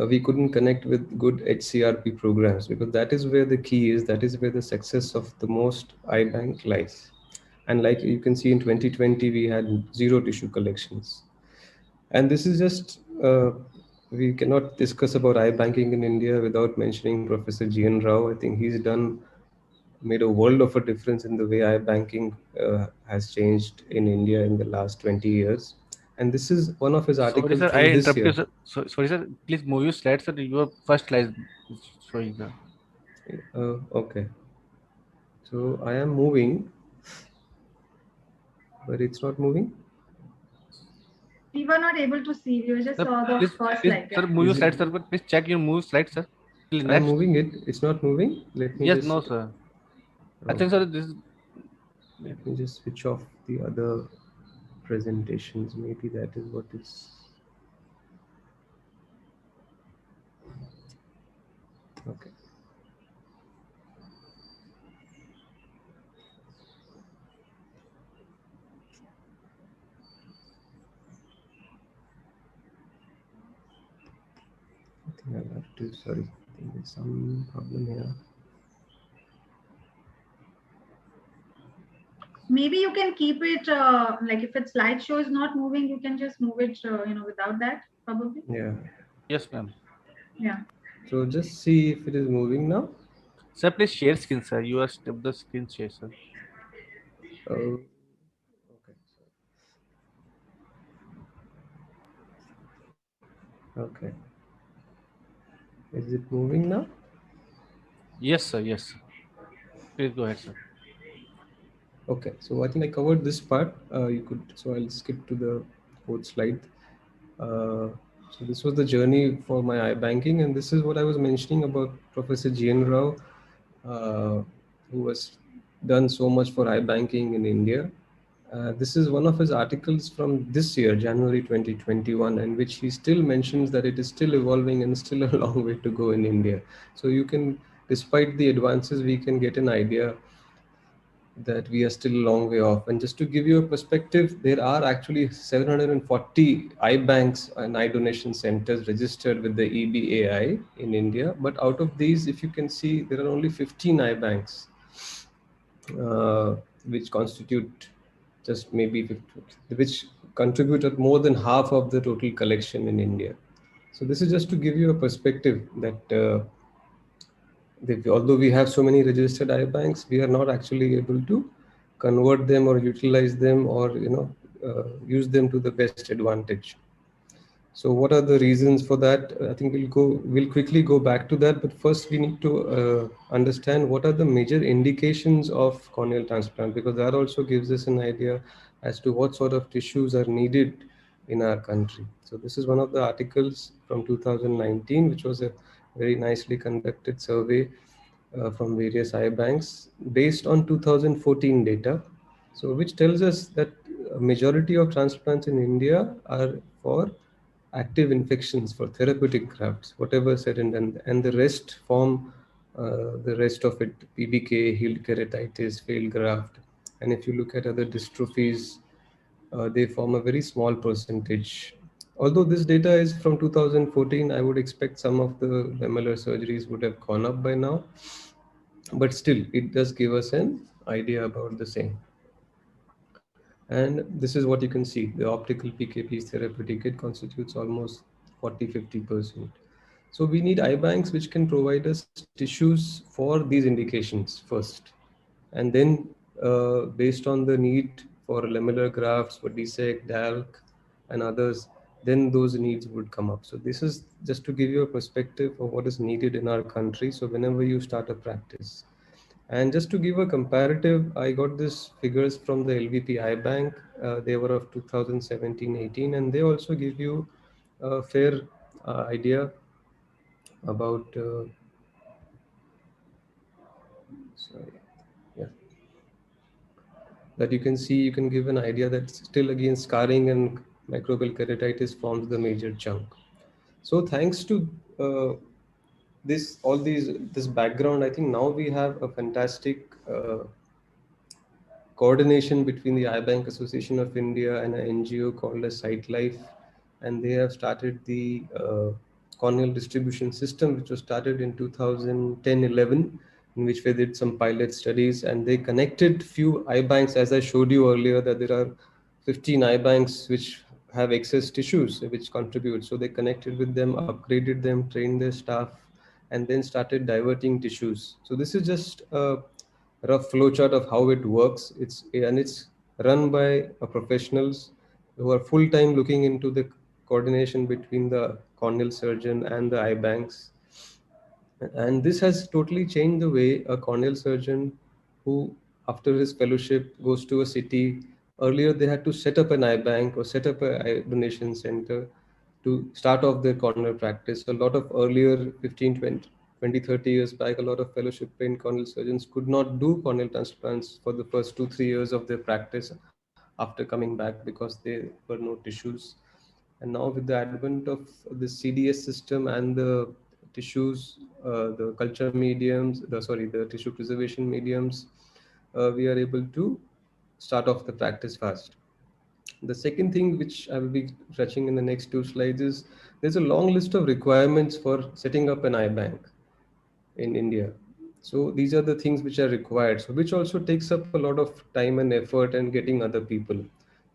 we couldn't connect with good HCRP programs, because that is where the key is. That is where the success of the most iBank lies. And like you can see, in 2020, we had 0 tissue collections. And this is just, we cannot discuss about iBanking in India without mentioning Professor G.N. Rao. I think he's made a world of a difference in the way iBanking has changed in India in the last 20 years. And this is one of his Sorry, articles sir, from I this interrupt year. you, sir. Sorry, sir. Please move your slide, sir. Your first slide is showing, sir. Okay. So I am moving, but it's not moving. We were not able to see. We just Sir, saw the please, first please, slide. sir, Yeah. move your Is slide, it? sir. But please check your move slide, sir. Please, I'm next. moving it. It's not moving. Let me Yes, just. no, sir. I think, sir, this is. Let me just switch off the other presentations. Maybe that is what is. Okay. I think I'll have to. Sorry, I think there's some problem here. Maybe you can keep it like if its slideshow is not moving, you can just move it, without that, probably. Yeah. Yes, ma'am. Yeah. So just see if it is moving now. Sir, please share screen, sir. You are step the screen share, sir. Oh, okay. Okay. Is it moving now? Yes, sir. Yes. Please go ahead, sir. Okay, so I think I covered this part. You could, so I'll skip to the fourth slide. So this was the journey for my iBanking, and this is what I was mentioning about Professor G.N. Rao, who has done so much for iBanking in India. This is one of his articles from this year, January 2021, in which he still mentions that it is still evolving and still a long way to go in India. So you can, despite the advances, we can get an idea that we are still a long way off. And just to give you a perspective, there are actually 740 iBanks and eye donation centers registered with the EBAI in India. But out of these, if you can see, there are only 15 iBanks, which constitute just maybe 50, which contributed more than half of the total collection in India. So this is just to give you a perspective that although we have so many registered iBanks, we are not actually able to convert them or utilize them or use them to the best advantage. So what are the reasons for that? I think we'll quickly go back to that, but first we need to understand what are the major indications of corneal transplant, because that also gives us an idea as to what sort of tissues are needed in our country. So this is one of the articles from 2019, which was a very nicely conducted survey from various iBanks based on 2014 data. So which tells us that a majority of transplants in India are for active infections, for therapeutic grafts, whatever said and the rest form the rest of it, PBK, healed keratitis, failed graft. And if you look at other dystrophies, they form a very small percentage. Although this data is from 2014, I would expect some of the lamellar surgeries would have gone up by now, but still it does give us an idea about the same. And this is what you can see. The optical PKPs therapeutic, it constitutes almost 40-50%. So we need eye banks which can provide us tissues for these indications first. And then based on the need for lamellar grafts, for DSEK, DALK, and others, then those needs would come up. So this is just to give you a perspective of what is needed in our country. So whenever you start a practice, and just to give a comparative, I got this figures from the LVP Eye Bank. They were of 2017-18, and they also give you a fair idea about. Sorry, yeah. That you can see, you can give an idea that still again scarring and microbial keratitis forms the major chunk. So thanks to this background, I think now we have a fantastic coordination between the Eye Bank Association of India and an NGO called as SightLife, and they have started the corneal distribution system, which was started in 2010-11, in which we did some pilot studies, and they connected few eye banks, as I showed you earlier, that there are 15 eye banks which have excess tissues which contribute. So they connected with them, upgraded them, trained their staff, and then started diverting tissues. So this is just a rough flowchart of how it works. It's run by professionals who are full-time looking into the coordination between the corneal surgeon and the eye banks. And this has totally changed the way a corneal surgeon who, after his fellowship, goes to a city. Earlier, they had to set up an eye bank or set up an eye donation center to start off their corneal practice. A lot of earlier 15, 20, 30 years back, a lot of fellowship trained corneal surgeons could not do corneal transplants for the first 2-3 years of their practice after coming back because there were no tissues. And now with the advent of the CDS system and the tissues, the culture mediums, the tissue preservation mediums, we are able to start off the practice fast. The second thing which I will be touching in the next 2 slides is there's a long list of requirements for setting up an eye bank in India. So these are the things which are required, so which also takes up a lot of time and effort and getting other people.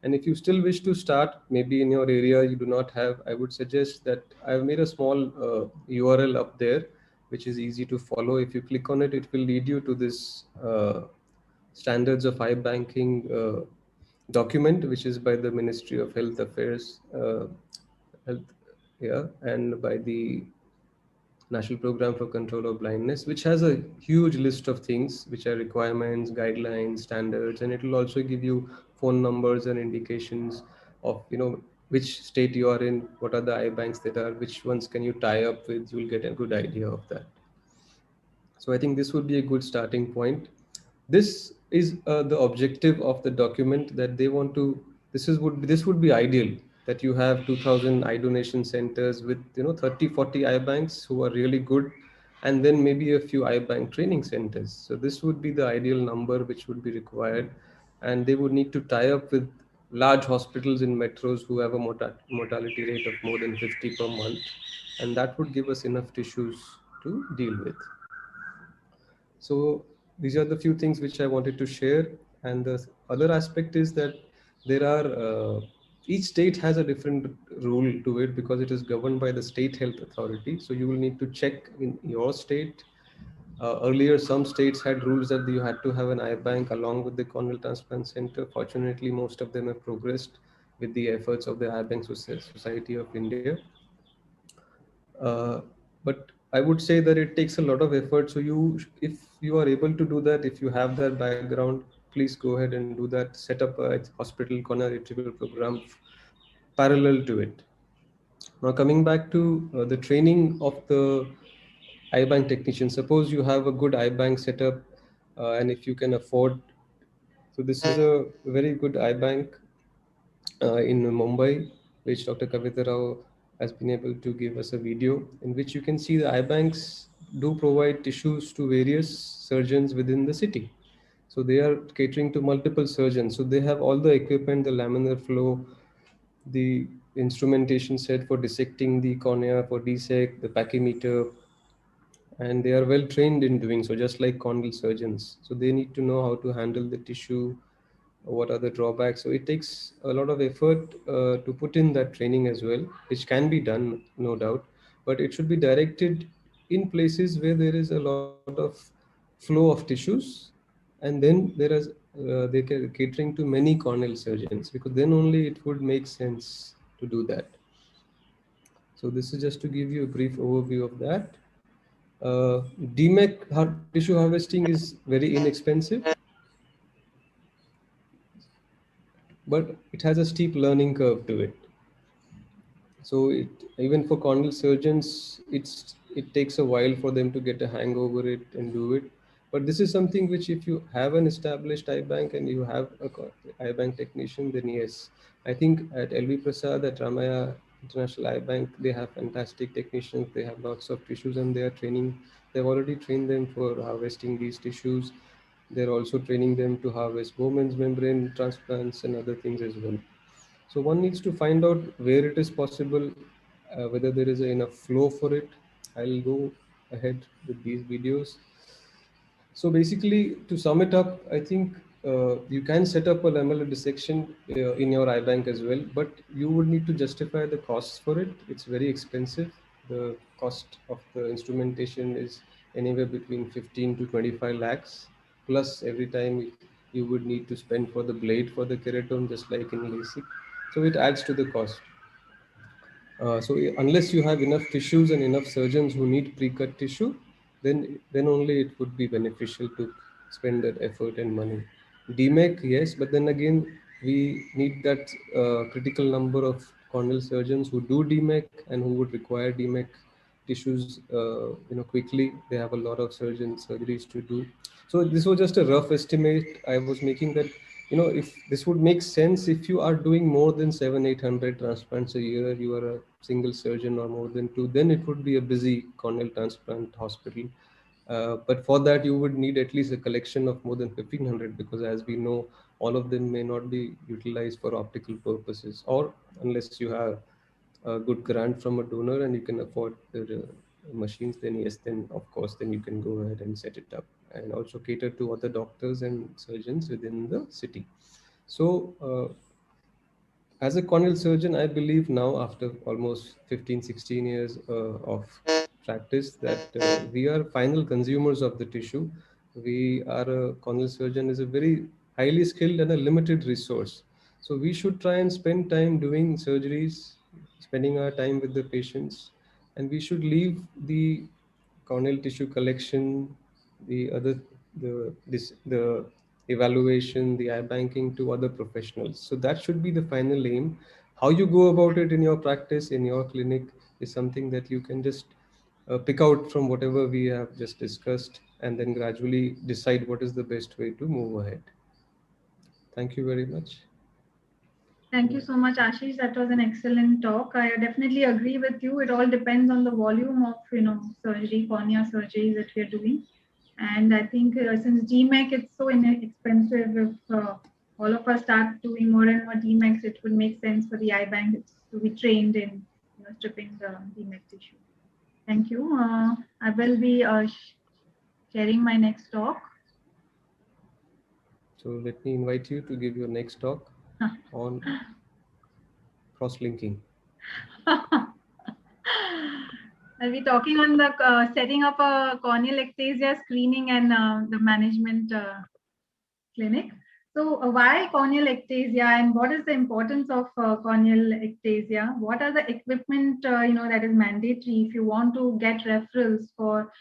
And if you still wish to start, maybe in your area you do not have, I would suggest that I've made a small URL up there, which is easy to follow. If you click on it, it will lead you to this standards of eye banking document, which is by the Ministry of Health Affairs, and by the National Program for Control of Blindness, which has a huge list of things which are requirements, guidelines, standards, and it will also give you phone numbers and indications of which state you are in, what are the eye banks that are, which ones can you tie up with. You will get a good idea of that. So I think this would be a good starting point. This is the objective of the document that they want to. This would be ideal, that you have 2000 eye donation centers with 30-40 eye banks who are really good, and then maybe a few eye bank training centers. So this would be the ideal number which would be required, and they would need to tie up with large hospitals in metros who have a mortality rate of more than 50 per month, and that would give us enough tissues to deal with. So these are the few things which I wanted to share. And the other aspect is that there are each state has a different rule to it because it is governed by the state health authority. So you will need to check in your state. Earlier, some states had rules that you had to have an eye bank along with the corneal transplant center. Fortunately, most of them have progressed with the efforts of the Eye Bank Society of India. But I would say that it takes a lot of effort. So if you are able to do that, if you have that background, please go ahead and do that. Set up a hospital corneal retrieval program parallel to it. Now coming back to the training of the eye bank technician. Suppose you have a good eye bank setup, and if you can afford. So this is a very good eye bank in Mumbai, which Dr. Kavita Rao has been able to give us a video in which you can see the eye banks do provide tissues to various surgeons within the city. So they are catering to multiple surgeons. So they have all the equipment, the laminar flow, the instrumentation set for dissecting the cornea, for dissect, the pachymeter, and they are well trained in doing so, just like corneal surgeons. So they need to know how to handle the tissue, what are the drawbacks. So it takes a lot of effort to put in that training as well, which can be done, no doubt, but it should be directed in places where there is a lot of flow of tissues, and then they are catering to many corneal surgeons, because then only it would make sense to do that. So this is just to give you a brief overview of that. DMEC tissue harvesting is very inexpensive, but it has a steep learning curve to it. So even for corneal surgeons, it takes a while for them to get a hang over it and do it. But this is something which, if you have an established eye bank and you have a eye bank technician, then yes, I think at LV Prasad, at Ramaya International Eye Bank, they have fantastic technicians. They have lots of tissues, and they are training. They've already trained them for harvesting these tissues. They're also training them to harvest Bowman's membrane transplants and other things as well. So one needs to find out where it is possible, whether there is enough flow for it. I'll go ahead with these videos. So basically, to sum it up, I think you can set up a lamellar dissection in your eye bank as well, but you would need to justify the costs for it. It's very expensive. The cost of the instrumentation is anywhere between 15 to 25 lakhs, plus every time you would need to spend for the blade for the keratome, just like in LASIK. So it adds to the cost. So unless you have enough tissues and enough surgeons who need pre-cut tissue, then only it would be beneficial to spend that effort and money. DMEC, yes, but then again, we need that critical number of corneal surgeons who do DMEC and who would require DMEC tissues, quickly. They have a lot of surgeries to do. So this was just a rough estimate I was making, that if this would make sense, if you are doing more than 700-800 transplants a year, you are a single surgeon, or more than two, then it would be a busy corneal transplant hospital. But for that, you would need at least a collection of more than 1500, because as we know, all of them may not be utilized for optical purposes, or unless you have a good grant from a donor and you can afford the machines, then yes, then of course, then you can go ahead and set it up and also cater to other doctors and surgeons within the city. So as a corneal surgeon, I believe now, after almost 15-16 years of practice, that we are final consumers of the tissue. A corneal surgeon is a very highly skilled and a limited resource. So we should try and spend time doing surgeries, spending our time with the patients, and we should leave the corneal tissue collection, the evaluation, the eye banking to other professionals. So that should be the final aim. How you go about it in your practice, in your clinic, is something that you can just pick out from whatever we have just discussed, and then gradually decide what is the best way to move ahead. Thank you very much. Thank you so much, Ashish. That was an excellent talk. I definitely agree with you. It all depends on the volume of, surgery, cornea surgeries that we're doing. And I think since DMEC is so inexpensive, if all of us start doing more and more DMECs, it would make sense for the eye bank to be trained in stripping the DMEC tissue. Thank you. I will be sharing my next talk. So let me invite you to give your next talk on cross-linking. I'll be talking on the setting up a corneal ectasia screening and the management clinic. So why corneal ectasia, and what is the importance of corneal ectasia? What are the equipment that is mandatory if you want to get referrals for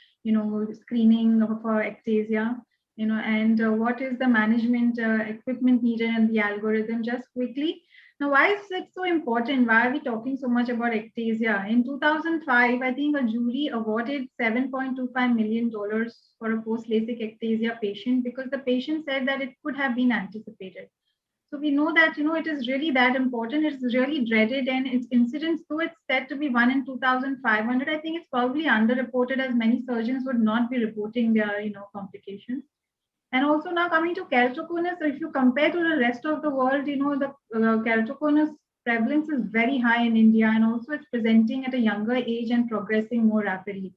screening for ectasia? And what is the management equipment needed and the algorithm? Just quickly. Now, why is it so important? Why are we talking so much about ectasia? In 2005, I think a jury awarded $7.25 million for a post-LASIK ectasia patient because the patient said that it could have been anticipated. So we know that, it is really that important. It's really dreaded, and its incidence, though it's said to be 1 in 2,500, I think it's probably underreported, as many surgeons would not be reporting their, complications. And also now coming to keratoconus, so if you compare to the rest of the world, you know, the keratoconus prevalence is very high in India, and also it's presenting at a younger age and progressing more rapidly.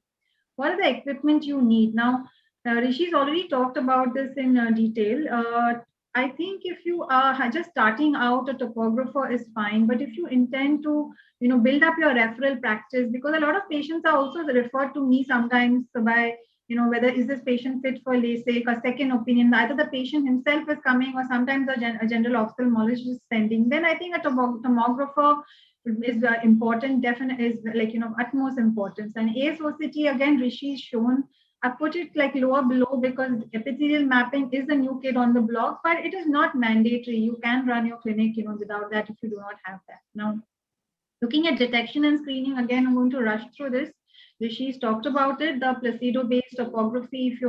What are the equipment you need? Now, Rishi's already talked about this in detail. I think if you are just starting out, a topographer is fine. But if you intend to, you know, build up your referral practice, because a lot of patients are also referred to me sometimes by, you know, whether is this patient fit for LASIK, a second opinion, either the patient himself is coming or sometimes a general ophthalmologist is sending. Then I think a tomographer is important, definitely is like, you know, utmost importance. And ASOCT, again, Rishi's shown, I put it like lower below because epithelial mapping is a new kid on the block, but it is not mandatory. You can run your clinic, you know, without that if you do not have that. Now, looking at detection and screening, again, I'm going to rush through this. Rishi's talked about it, the placido-based topography. If you,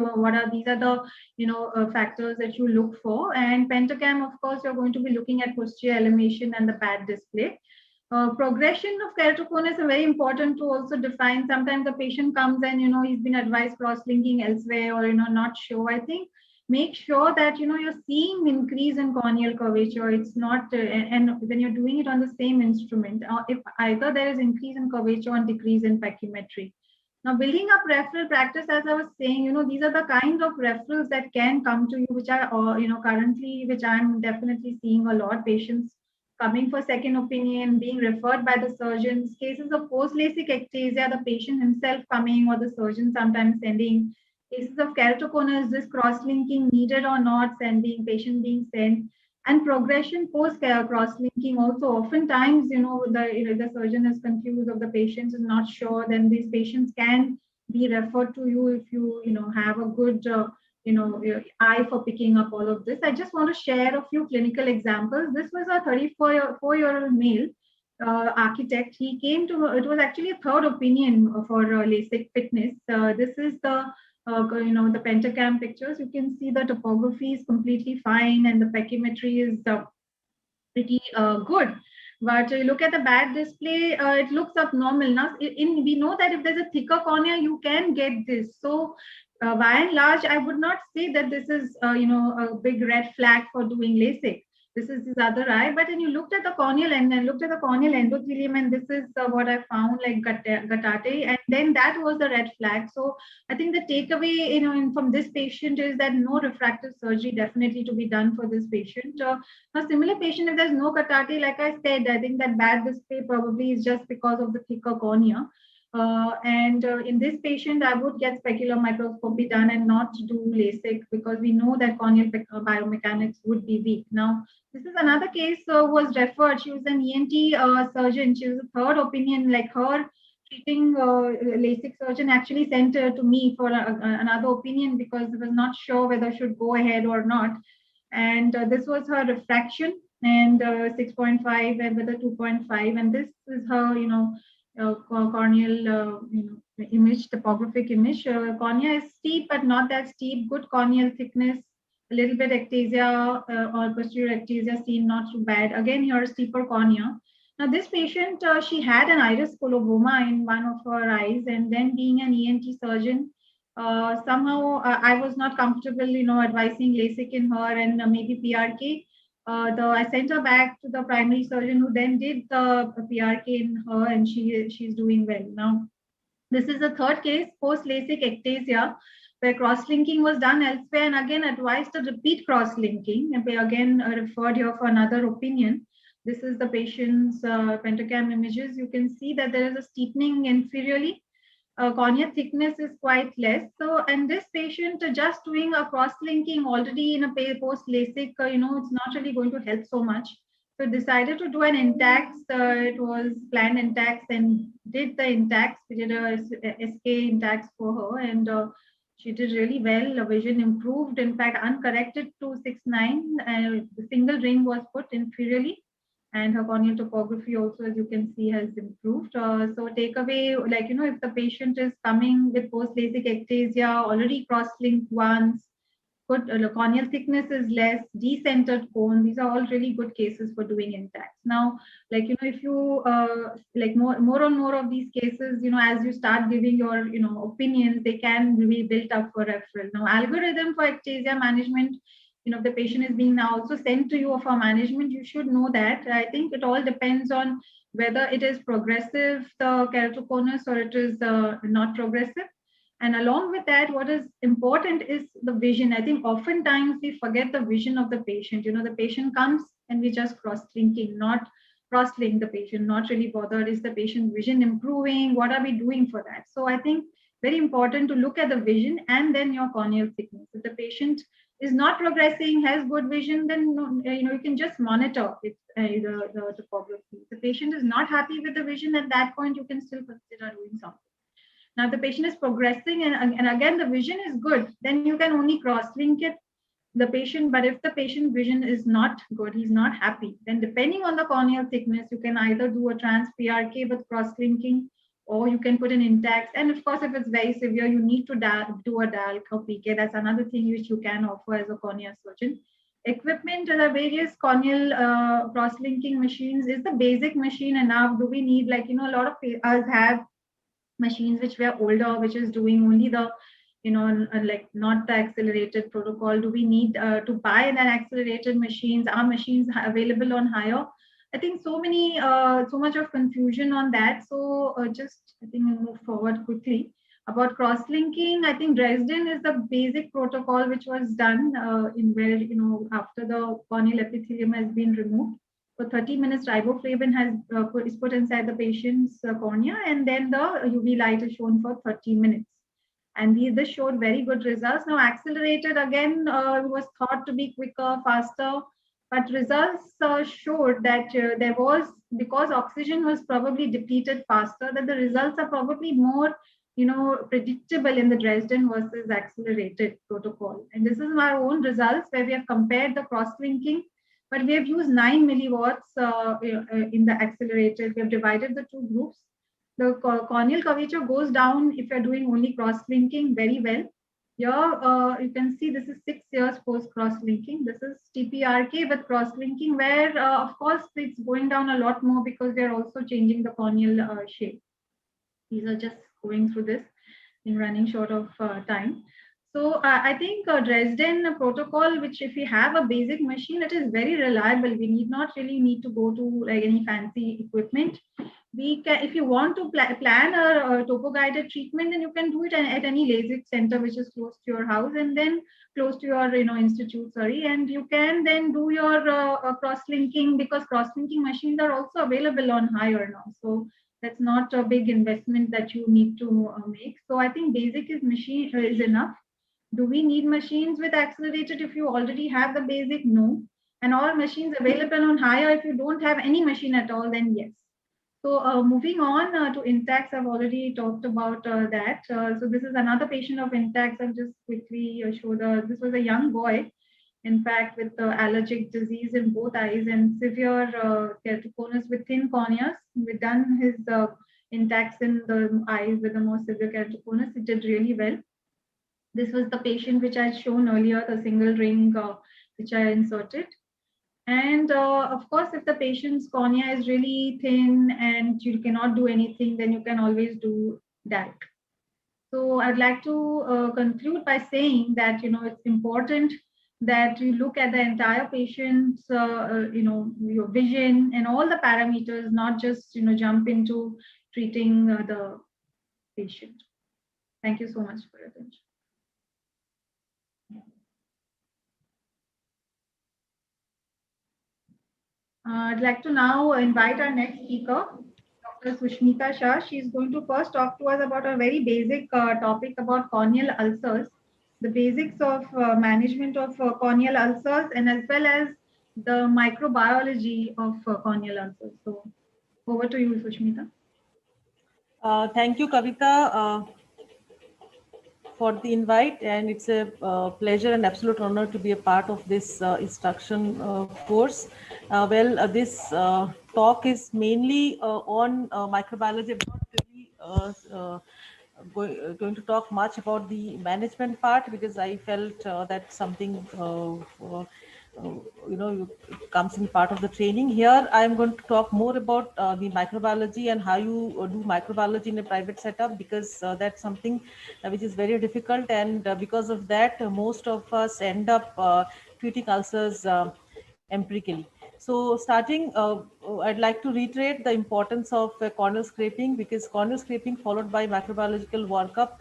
these are the, you know, factors that you look for. And pentacam, of course, you're going to be looking at posterior elevation and the pad display. Progression of keratoconus is very important to also define. Sometimes the patient comes and, you know, he's been advised cross-linking elsewhere or, you know, not sure. I think make sure that, you know, you're seeing increase in corneal curvature. It's not, and when you're doing it on the same instrument, if either there is increase in curvature or decrease in pachymetry. Now, building up referral practice, as I was saying, you know, these are the kind of referrals that can come to you, which are, you know, currently, which I'm definitely seeing a lot, patients coming for second opinion, being referred by the surgeons, cases of post-LASIK ectasia, the patient himself coming or the surgeon sometimes sending, cases of keratoconus, this cross-linking needed or not, sending, patient being sent, and progression post cross-linking also. Oftentimes, you know, the surgeon is confused or the patient is not sure, then these patients can be referred to you if you, you know, have a good you know, eye for picking up all of this. I just want to share a few clinical examples. This was a 34-year-old male architect. He came to, it was actually a third opinion for LASIK fitness. This is the, you know, the pentacam pictures. You can see the topography is completely fine and the pachymetry is pretty good. But you look at the bad display, it looks abnormal. Now, we know that if there's a thicker cornea, you can get this. So by and large, I would not say that this is, you know, a big red flag for doing LASIK. This is his other eye. But when you looked at the corneal and looked at the corneal endothelium, and this is what I found, like Guttate, and then that was the red flag. So I think the takeaway, you know, from this patient is that no refractive surgery definitely to be done for this patient. A similar patient, if there's no Guttate, like I said, I think that bad display probably is just because of the thicker cornea. In this patient, I would get specular microscopy done and not do LASIK because we know that corneal biomechanics would be weak. Now, this is another case was referred. She was an ENT surgeon. She was a third opinion, like her treating LASIK surgeon actually sent her to me for another opinion because I was not sure whether I should go ahead or not. And this was her refraction and 6.5 and with a 2.5. And this is her, you know, corneal you know, image, topographic image. Cornea is steep, but not that steep. Good corneal thickness, a little bit ectasia or posterior ectasia seen, not too bad. Again, here a steeper cornea. Now, this patient, she had an iris coloboma in one of her eyes, and then being an ENT surgeon, somehow I was not comfortable, you know, advising LASIK in her and maybe PRK. I sent her back to the primary surgeon who then did the PRK in her, and she's doing well. Now, this is the third case, post-LASIK ectasia, where cross-linking was done elsewhere and again advised to repeat cross-linking, and we again referred here for another opinion. This is the patient's pentacam images. You can see that there is a steepening inferiorly. Cornea thickness is quite less. So, and this patient just doing a cross-linking already in a post-LASIK, you know, it's not really going to help so much. So decided to do an Intax. It was planned Intax and did the Intax. We did a SK Intax for her and she did really well. The vision improved, in fact, uncorrected to 6.9. The single ring was put inferiorly. And her corneal topography also, as you can see, has improved. So takeaway, like, you know, if the patient is coming with post-LASIK ectasia, already cross-linked once, good corneal thickness is less, decentered cone. These are all really good cases for doing Intacts. Now, like, you know, if you like more and more of these cases, you know, as you start giving your, you know, opinions, they can be built up for referral. Now, algorithm for ectasia management, you know, if the patient is being now also sent to you for management, you should know that. I think it all depends on whether it is progressive, the keratoconus, or it is not progressive. And along with that, what is important is the vision. I think oftentimes we forget the vision of the patient. You know, the patient comes and we just cross-linking, not cross-link the patient, not really bothered. Is the patient vision improving? What are we doing for that? So I think very important to look at the vision and then your corneal thickness. If the patient is not progressing, has good vision, then you know, you can just monitor it, the topography. If the patient is not happy with the vision, at that point you can still consider doing something. Now, the patient is progressing and again, the vision is good, then you can only cross-link it, the patient. But if the patient vision is not good, he's not happy, then depending on the corneal thickness, you can either do a trans-PRK with cross-linking, or you can put an Intacts. And of course, if it's very severe, you need to do a DALC or PK. That's another thing which you can offer as a cornea surgeon. Equipment, the various corneal cross-linking machines. Is the basic machine enough? Do we need, like, you know, a lot of us have machines which were older, which is doing only the, you know, like not the accelerated protocol. Do we need to buy that accelerated machines? Are machines available on hire? I think so much of confusion on that. So just, I think we'll move forward quickly. About cross-linking, I think Dresden is the basic protocol which was done in where, you know, after the corneal epithelium has been removed, for 30 minutes, riboflavin is put inside the patient's cornea, and then the UV light is shown for 30 minutes. And this showed very good results. Now, accelerated again was thought to be quicker, faster, but results showed that there was, because oxygen was probably depleted faster, that the results are probably more, you know, predictable in the Dresden versus accelerated protocol. And this is our own results where we have compared the cross-linking. But we have used 9 milliwatts in the accelerated. We have divided the two groups. The corneal curvature goes down if you're doing only cross-linking very well. Here you can see this is 6 years post cross-linking. This is TPRK with cross-linking, where of course it's going down a lot more because we are also changing the corneal shape. These are just going through this in running short of time. So I think Dresden protocol, which if we have a basic machine, it is very reliable. We need really to go to like any fancy equipment. We can, if you want to plan a topo-guided treatment, then you can do it at any LASIK center which is close to your house and then close to your institute. And you can then do your cross-linking, because cross-linking machines are also available on hire now. So that's not a big investment that you need to make. So I think basic machine is enough. Do we need machines with accelerated if you already have the basic? No. And all machines available on hire, if you don't have any machine at all, then yes. So moving on to Intacts, I've already talked about that. So this is another patient of Intacts. I'll just quickly show this was a young boy, in fact, with allergic disease in both eyes and severe keratoconus with thin corneas. We've done his Intacts in the eyes with the more severe keratoconus. It did really well. This was the patient which I had shown earlier, the single ring which I inserted. And of course, if the patient's cornea is really thin and you cannot do anything, then you can always do DALC. So I'd like to conclude by saying that, it's important that you look at the entire patient's, your vision and all the parameters, not just, jump into treating the patient. Thank you so much for your attention. I'd like to now invite our next speaker, Dr. Sushmita Shah. She's going to first talk to us about a very basic topic about corneal ulcers, the basics of management of corneal ulcers, and as well as the microbiology of corneal ulcers. So over to you, Sushmita. Thank you, Kavita, for the invite, and it's a pleasure and absolute honor to be a part of this instruction course. This talk is mainly on microbiology. I'm not really going to talk much about the management part, because I felt that something comes in part of the training. Here I'm going to talk more about the microbiology and how you do microbiology in a private setup, because that's something which is very difficult, and because of that most of us end up treating ulcers empirically. So starting, I'd like to reiterate the importance of corneal scraping, because corneal scraping followed by microbiological workup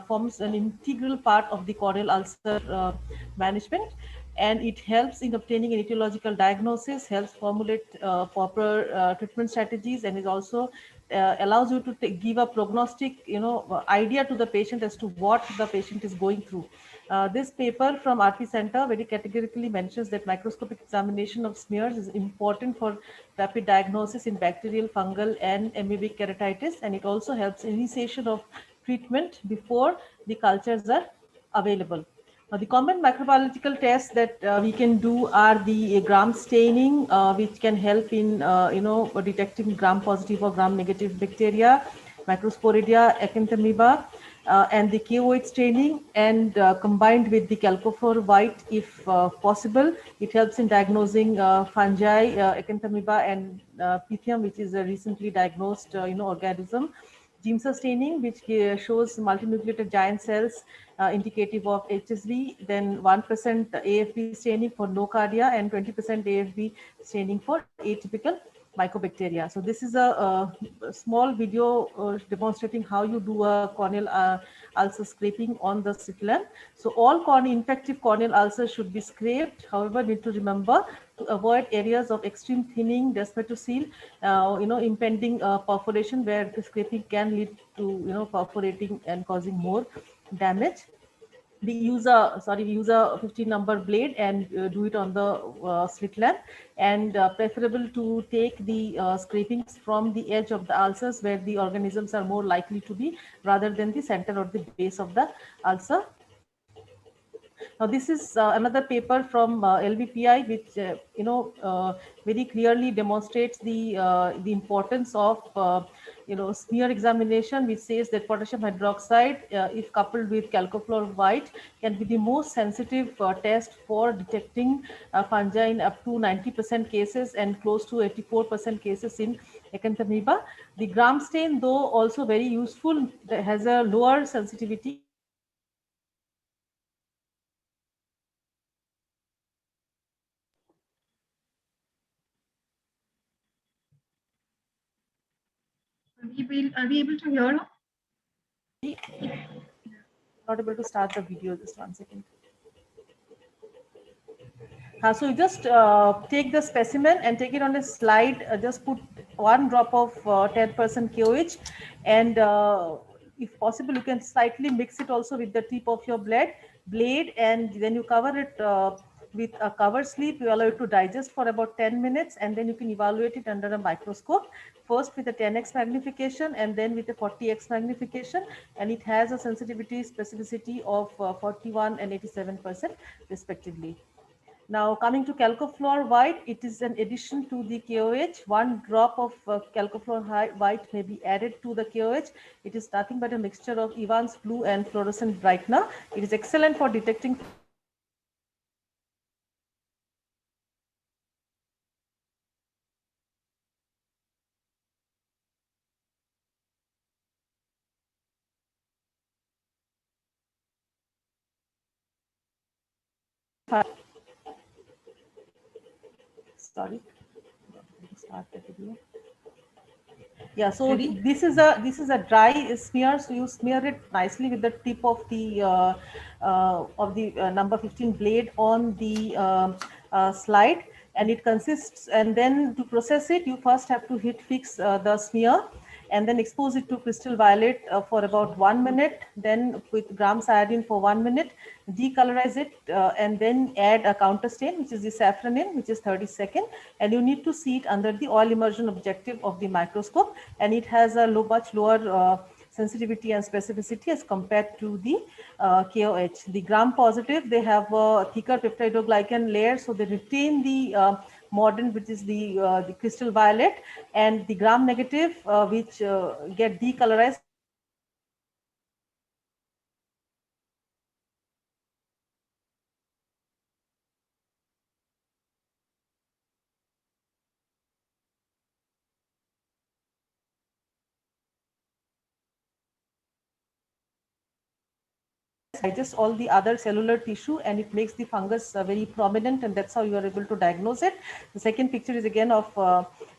forms an integral part of the corneal ulcer management, and it helps in obtaining an etiological diagnosis, helps formulate proper treatment strategies, and is also allows you to give a prognostic, idea to the patient as to what the patient is going through. This paper from RP Center very categorically mentions that microscopic examination of smears is important for rapid diagnosis in bacterial, fungal, and amoebic keratitis, and it also helps initiation of treatment before the cultures are available. The common microbiological tests that we can do are the gram staining, which can help in detecting gram-positive or gram-negative bacteria, Microsporidia, acanthamoeba, and the KOH staining, and combined with the calcofluor white, if possible, it helps in diagnosing fungi, acanthamoeba, and pythium, which is a recently diagnosed organism. Giemsa staining, which shows multinucleated giant cells indicative of HSV, then 1% AFB staining for nocardia, and 20% AFB staining for atypical mycobacteria. So this is a small video demonstrating how you do a corneal ulcer scraping on the slit lamp. So all infective corneal ulcers should be scraped. However, need to remember to avoid areas of extreme thinning, desmetocele, impending perforation, where the scraping can lead to perforating and causing more damage. We use a 15 number blade and do it on the slit lamp, and preferable to take the scrapings from the edge of the ulcers, where the organisms are more likely to be, rather than the center or the base of the ulcer. Now, this is another paper from LVPI, which very clearly demonstrates the importance of smear examination, which says that potassium hydroxide, if coupled with calcofluor white, can be the most sensitive test for detecting fungi in up to 90% cases and close to 84% cases in acanthamoeba. The gram stain, though also very useful, has a lower sensitivity. Are we able to hear now? Not able to start the video, just 1 second. So you just take the specimen and take it on a slide, just put 1 drop of 10% KOH, and if possible you can slightly mix it also with the tip of your blade, and then you cover it with a cover sleeve. You allow it to digest for about 10 minutes, and then you can evaluate it under a microscope, first with a 10x magnification and then with a 40x magnification, and it has a sensitivity specificity of 41 and 87% respectively. Now, coming to calcofluor white, it is an addition to the KOH. 1 drop of calcofluor white may be added to the KOH. It is nothing but a mixture of Evans blue and fluorescent brightener. It is excellent for detecting sorry, start the video. Yeah, so this is a dry smear, so you smear it nicely with the tip of the number 15 blade on the slide, and it consists, and then to process it you first have to fix the smear, and then expose it to crystal violet for about 1 minute, then with grams iodine for 1 minute, decolorize it, and then add a counter stain, which is the safranin, which is 30 seconds, and you need to see it under the oil immersion objective of the microscope, and it has a much lower sensitivity and specificity as compared to the KOH. The gram positive, they have a thicker peptidoglycan layer, so they retain the mordant, which is the crystal violet, and the gram negative, which get decolorized digest all the other cellular tissue, and it makes the fungus very prominent, and that's how you are able to diagnose it. The second picture is again of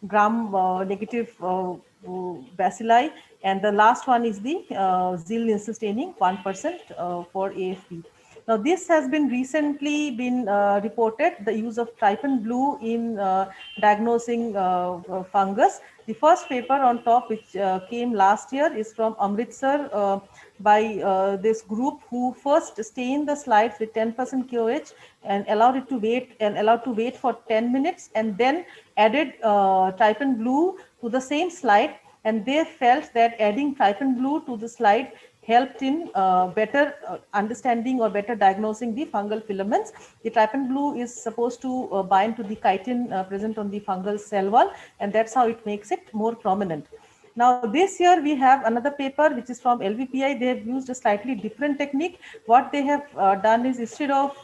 gram negative bacilli, and the last one is the ZIL staining 1% for AFP. Now, this has been recently been reported, the use of trypan blue in diagnosing fungus. The first paper on top, which came last year, is from Amritsar by this group who first stained the slides with 10% KOH and allowed it to wait for 10 minutes, and then added trypan blue to the same slide, and they felt that adding trypan blue to the slide helped in better understanding or better diagnosing the fungal filaments. The trypan blue is supposed to bind to the chitin present on the fungal cell wall, and that's how it makes it more prominent. Now, this year we have another paper which is from LVPI. They have used a slightly different technique. What they have done is, instead of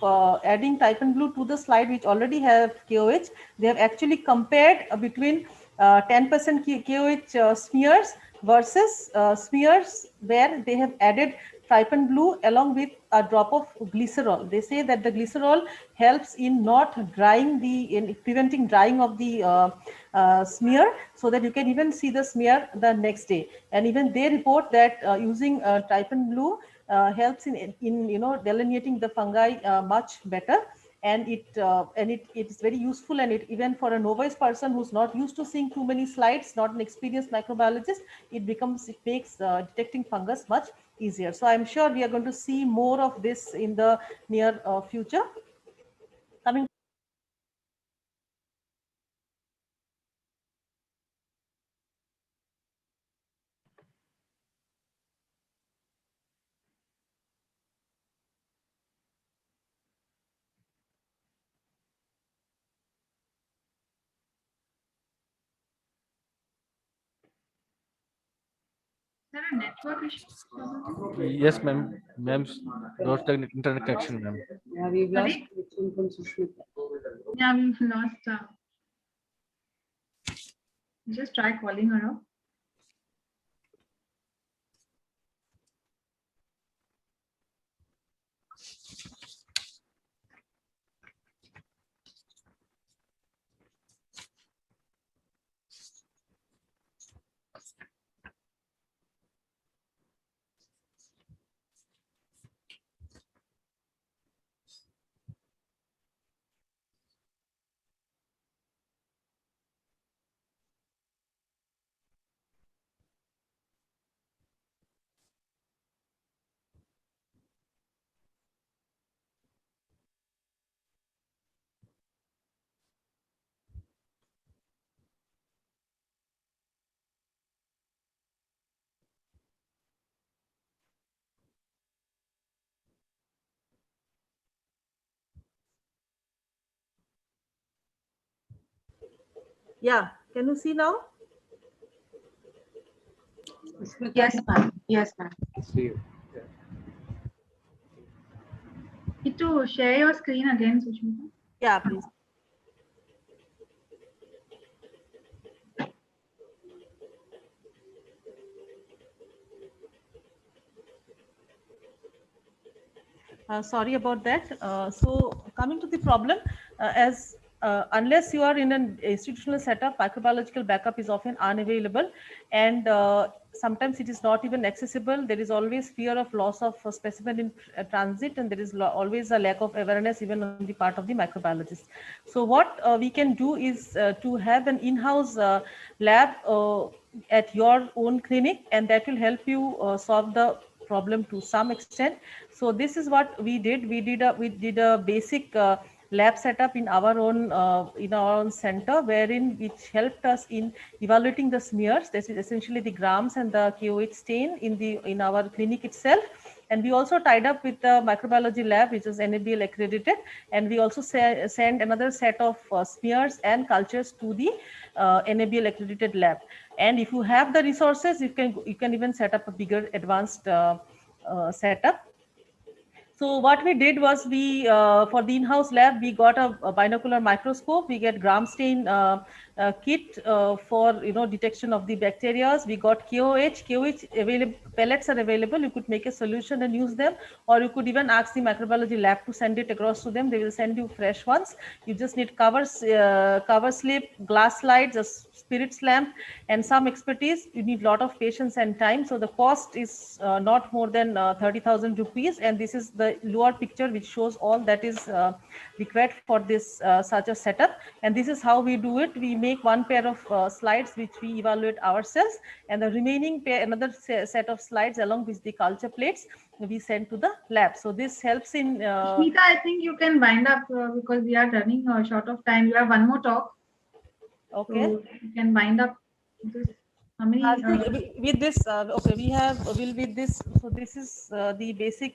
adding trypan blue to the slide which already have KOH, they have actually compared between 10% KOH smears versus smears where they have added trypan blue along with a drop of glycerol. They say that the glycerol helps in not drying in preventing drying of the smear, so that you can even see the smear the next day. And even they report that using trypan blue helps in delineating the fungi much better. And it is very useful, and it even for a novice person who's not used to seeing too many slides, not an experienced microbiologist, it makes detecting fungus much easier. So I'm sure we are going to see more of this in the near future. Coming. Is there a network issue? Yes, ma'am. Ma'am's lost the internet connection, ma'am. Yeah, we've lost Sorry? connection from Sushmita. Yeah, we've lost. Just try calling her up. Yeah, can you see now? Sushmita, Yes, ma'am. Yes, ma'am. See you. Yeah. Need to share your screen again, Sushmita. Yeah, please. Sorry about that. So coming to the problem, as unless you are in an institutional setup, microbiological backup is often unavailable, and sometimes it is not even accessible. There is always fear of loss of specimen in transit, and there is always a lack of awareness even on the part of the microbiologist. So what we can do is to have an in-house lab at your own clinic, and that will help you solve the problem to some extent. So this is what we did. We did a basic lab setup in our own center, wherein which helped us in evaluating the smears. This is essentially the grams and the KOH stain in our clinic itself. And we also tied up with the microbiology lab, which is NABL accredited, and we also send another set of smears and cultures to the NABL accredited lab. And if you have the resources, you can even set up a bigger advanced setup. So what we did was, we for the in-house lab, we got a binocular microscope. We get gram stain kit for detection of the bacteria. We got KOH. KOH available, pellets are available. You could make a solution and use them, or you could even ask the microbiology lab to send it across to them. They will send you fresh ones. You just need cover slip, glass slides, a spirits lamp, and some expertise. You need a lot of patience and time. So the cost is not more than 30,000 rupees. And this is the lower picture which shows all that is required for this such a setup. And this is how we do it. We make one pair of slides which we evaluate ourselves, and the remaining pair, another set of slides along with the culture plates, we send to the lab. So this helps in. Smita, I think you can wind up because we are running short of time. You have one more talk. Okay. So you can wind up this. How many? With this, okay, we have with this. So this is the basic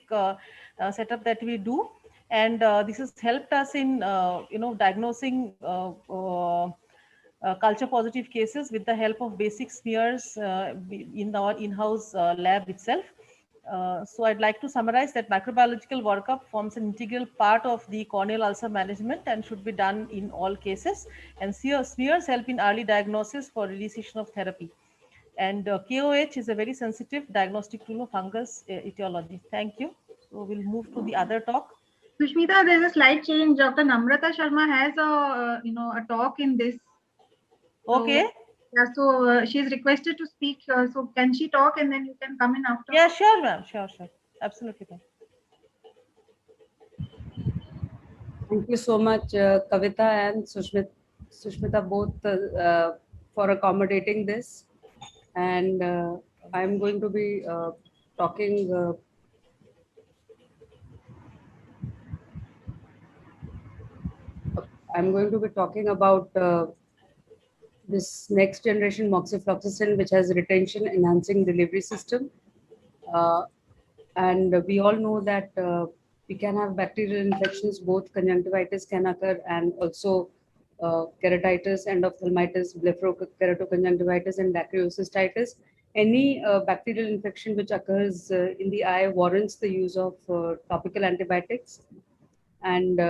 setup that we do, and this has helped us in diagnosing culture positive cases with the help of basic smears in our in-house lab itself. So I'd like to summarize that microbiological workup forms an integral part of the corneal ulcer management and should be done in all cases. And smears help in early diagnosis for initiation of therapy. And KOH is a very sensitive diagnostic tool of fungus etiology. Thank you. So we'll move to the other talk. Sushmita, there's a slight change. Dr. Namrata Sharma has a a talk in this. Okay. So, yeah, so she's requested to speak. So can she talk and then you can come in after? Yeah, sure, ma'am. Sure. Absolutely. Thank you so much, Kavita and Sushmita both for accommodating this. And I'm going to be talking. I'm going to be talking about this next generation moxifloxacin, which has retention enhancing delivery system. And we all know that we can have bacterial infections, both conjunctivitis can occur and also keratitis, endophthalmitis, blepharokeratoconjunctivitis, and dacryocystitis. Any bacterial infection which occurs in the eye warrants the use of topical antibiotics. And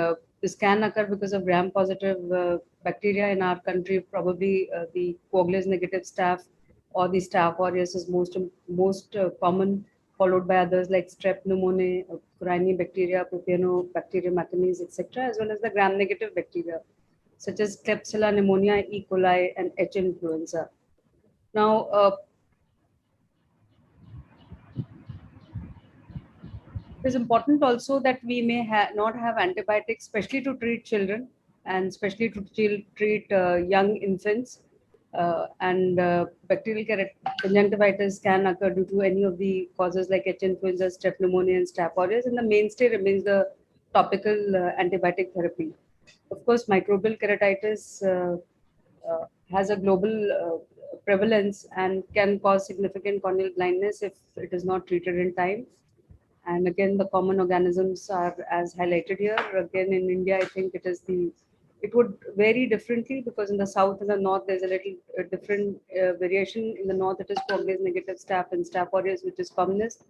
this can occur because of gram-positive bacteria in our country. Probably the Coagulase negative staph or the Staph aureus is most common, followed by others like Strep pneumoniae, Corynebacteria, Propionobacterium acnes, etc., as well as the gram-negative bacteria such as Klebsiella pneumonia, E. coli, and H. influenza. Now, it is important also that we may not have antibiotics, especially to treat children and especially to treat young infants. And bacterial conjunctivitis can occur due to any of the causes like H. influenza, Strep pneumonia, and Staph aureus, and the mainstay remains the topical antibiotic therapy. Of course, microbial keratitis has a global prevalence and can cause significant corneal blindness if it is not treated in time. And again, the common organisms are as highlighted here. Again, in India, I think it would vary differently because in the south and the north, there's a little different variation. In the north, it is Coagulase negative staph and Staph aureus, which is commonest.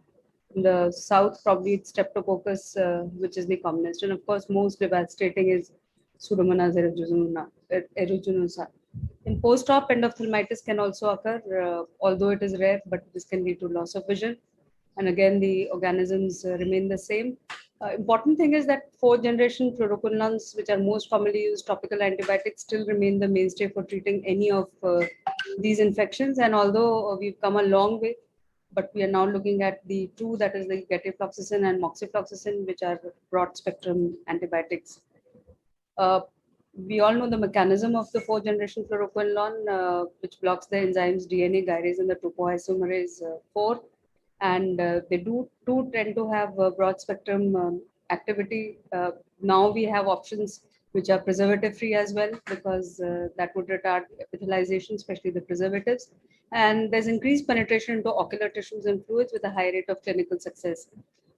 In the south, probably it's Streptococcus, which is the commonest. And of course, most devastating is Pseudomonas aeruginosa. In post-op, endophthalmitis can also occur, although it is rare, but this can lead to loss of vision. And again, the organisms remain the same. Important thing is that fourth generation fluoroquinolones, which are most commonly used topical antibiotics, still remain the mainstay for treating any of these infections. And although we've come a long way, but we are now looking at the two, that is the getafloxacin and moxifloxacin, which are broad spectrum antibiotics. We all know the mechanism of the fourth generation fluoroquinolone, which blocks the enzymes DNA gyrase and the topoisomerase 4. And they do tend to have broad spectrum activity. Now we have options which are preservative free as well, because that would retard epithelialization, especially the preservatives. And there's increased penetration into ocular tissues and fluids with a high rate of clinical success.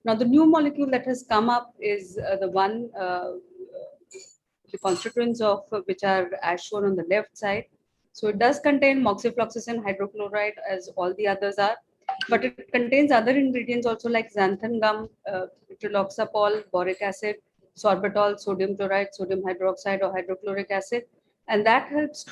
Now, the new molecule that has come up is the one, the constituents of which are as shown on the left side. So it does contain moxifloxacin hydrochloride, as all the others are. But it contains other ingredients also like xanthan gum, triloxapol, boric acid, sorbitol, sodium chloride, sodium hydroxide, or hydrochloric acid. And that helps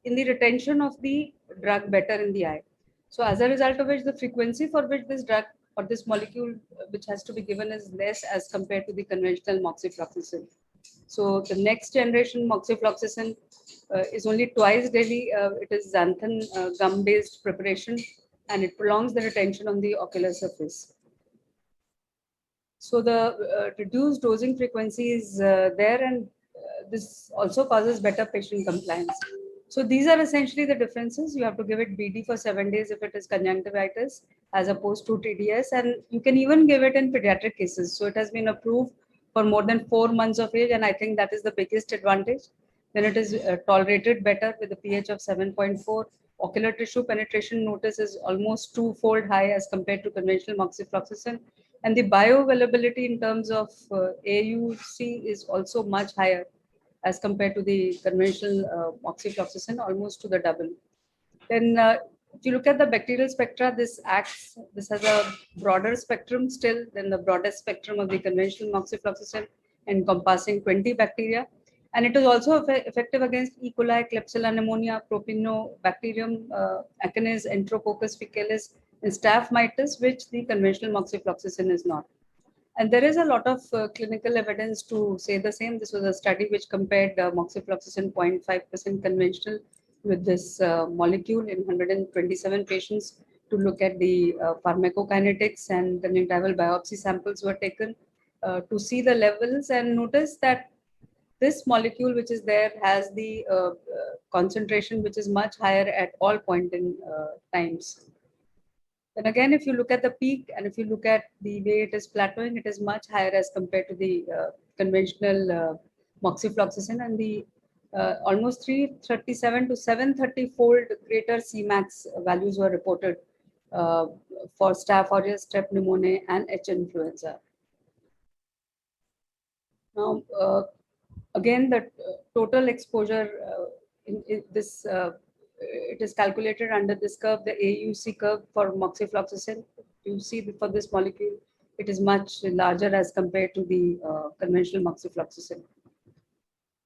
in the retention of the drug better in the eye. So as a result of which, the frequency for which this drug or this molecule which has to be given is less as compared to the conventional moxifloxacin. So the next generation moxifloxacin is only twice daily. It is xanthan gum-based preparation, and it prolongs the retention on the ocular surface. So the reduced dosing frequency is there, and this also causes better patient compliance. So these are essentially the differences. You have to give it BD for 7 days if it is conjunctivitis as opposed to TDS, and you can even give it in pediatric cases. So it has been approved for more than 4 months of age, and I think that is the biggest advantage. Then it is tolerated better with a pH of 7.4. Ocular tissue penetration notice is almost 2-fold high as compared to conventional moxifloxacin. And the bioavailability in terms of AUC is also much higher as compared to the conventional moxifloxacin, almost to the double. Then if you look at the bacterial spectra, this has a broader spectrum still than the broadest spectrum of the conventional moxifloxacin, encompassing 20 bacteria. And it is also effective against E. coli, Klebsiella pneumonia, Propionibacterium, Acinus, Enterococcus faecalis, and Staph mitis, which the conventional moxifloxacin is not. And there is a lot of clinical evidence to say the same. This was a study which compared moxifloxacin 0.5% conventional with this molecule in 127 patients to look at the pharmacokinetics, and conjunctival biopsy samples were taken to see the levels, and notice that this molecule which is there has the concentration which is much higher at all point in times. Then again, if you look at the peak and if you look at the way it is plateauing, it is much higher as compared to the conventional moxifloxacin, and the almost 337 to 730 fold greater Cmax values were reported for Staph aureus, Strep pneumoniae, and H. influenza. Now, again, the total exposure in this it is calculated under this curve, the AUC curve for moxifloxacin. You see for this molecule, it is much larger as compared to the conventional moxifloxacin.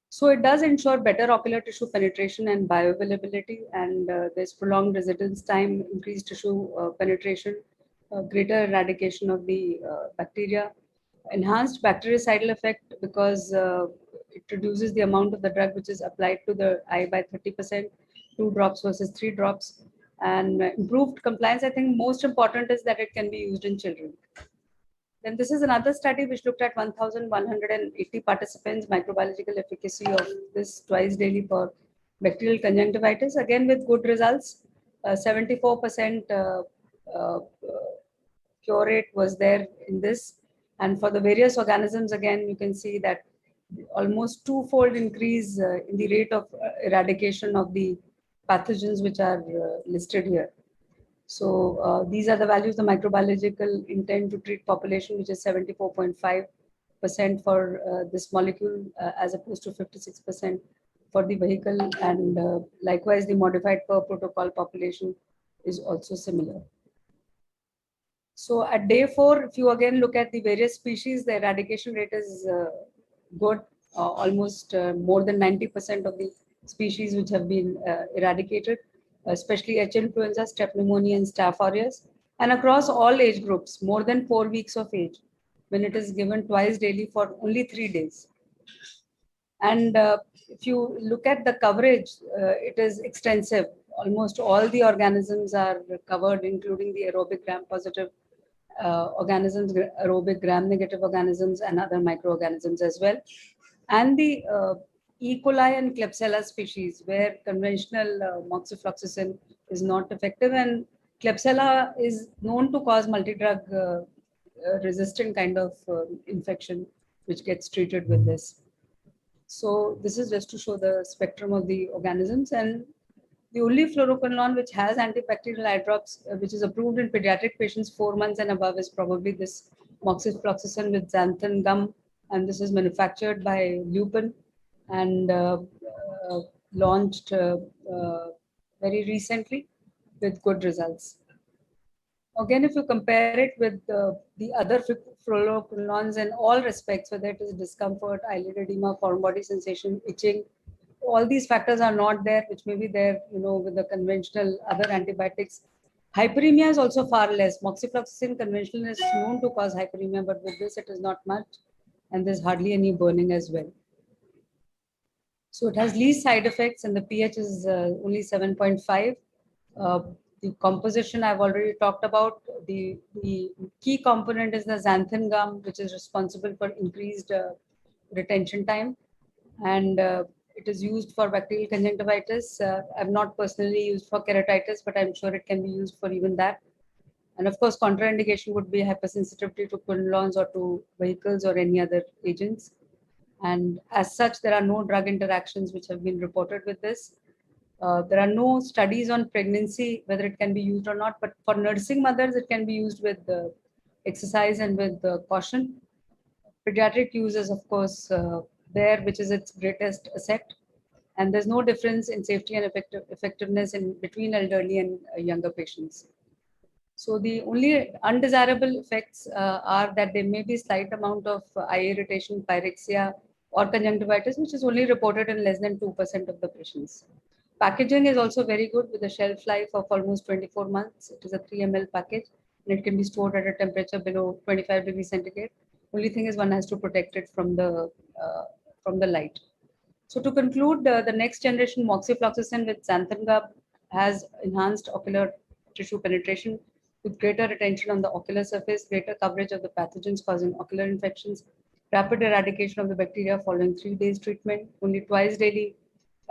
So it does ensure better ocular tissue penetration and bioavailability, and there's prolonged residence time, increased tissue penetration, greater eradication of the bacteria, enhanced bactericidal effect because it reduces the amount of the drug which is applied to the eye by 30%, 2 drops versus 3 drops, and improved compliance. I think most important is that it can be used in children. Then this is another study which looked at 1,180 participants, microbiological efficacy of this twice daily for bacterial conjunctivitis, again with good results. 74% cure rate was there in this. And for the various organisms, again, you can see that almost 2-fold increase in the rate of eradication of the pathogens which are listed here. So these are the values, the microbiological intent to treat population, which is 74.5% for this molecule as opposed to 56% for the vehicle. And likewise, the modified per protocol population is also similar. So at day 4, if you again look at the various species, the eradication rate is good, almost more than 90% of the species which have been eradicated, especially H. influenza, Strep pneumoniae, and Staph aureus, and across all age groups, more than 4 weeks of age, when it is given twice daily for only 3 days. And if you look at the coverage, it is extensive. Almost all the organisms are covered, including the aerobic gram-positive organisms, aerobic gram-negative organisms, and other microorganisms as well. And the E. coli and Klebsiella species, where conventional moxifloxacin is not effective, and Klebsiella is known to cause multi-drug resistant kind of infection, which gets treated with this. So this is just to show the spectrum of the organisms. And the only fluoroquinolone which has antibacterial eye drops, which is approved in pediatric patients 4 months and above, is probably this moxifloxacin with xanthan gum, and this is manufactured by Lupin and launched very recently with good results. Again, if you compare it with the other fluoroquinolones in all respects, whether it is discomfort, eyelid edema, foreign body sensation, itching, all these factors are not there, which may be there, with the conventional other antibiotics. Hyperemia is also far less. Moxifloxacin conventional is known to cause hyperemia, but with this it is not much, and there's hardly any burning as well. So it has least side effects, and the pH is only 7.5. The composition I've already talked about. The key component is the xanthan gum, which is responsible for increased retention time, and it is used for bacterial conjunctivitis. I've not personally used for keratitis, but I'm sure it can be used for even that. And of course, contraindication would be hypersensitivity to quinolones or to vehicles or any other agents. And as such, there are no drug interactions which have been reported with this. There are no studies on pregnancy, whether it can be used or not, but for nursing mothers, it can be used with exercise and with caution. Pediatric use is, of course, there, which is its greatest asset. And there's no difference in safety and effectiveness in between elderly and younger patients. So the only undesirable effects are that there may be slight amount of eye irritation, pyrexia, or conjunctivitis, which is only reported in less than 2% of the patients. Packaging is also very good with a shelf life of almost 24 months. It is a 3 ml package, and it can be stored at a temperature below 25 degrees centigrade. Only thing is one has to protect it from the light. So to conclude, the next generation moxifloxacin with xanthan gum has enhanced ocular tissue penetration with greater retention on the ocular surface, greater coverage of the pathogens causing ocular infections, rapid eradication of the bacteria following 3 days treatment. Only twice daily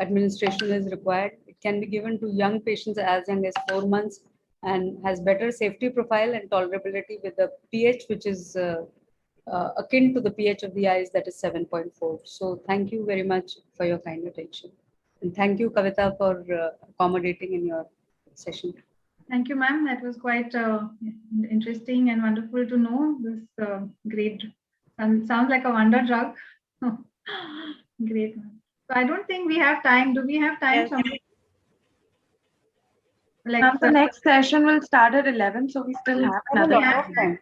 administration is required. It can be given to young patients as young as 4 months and has better safety profile and tolerability with the pH, which is akin to the pH of the eyes, that is 7.4. So thank you very much for your kind attention. And thank you, Kavita, for accommodating in your session. Thank you, ma'am. That was quite interesting and wonderful to know this great, sounds like a wonder drug. Great. So I don't think we have time. Do we have time? Like the next session will start at 11, so we still have another time.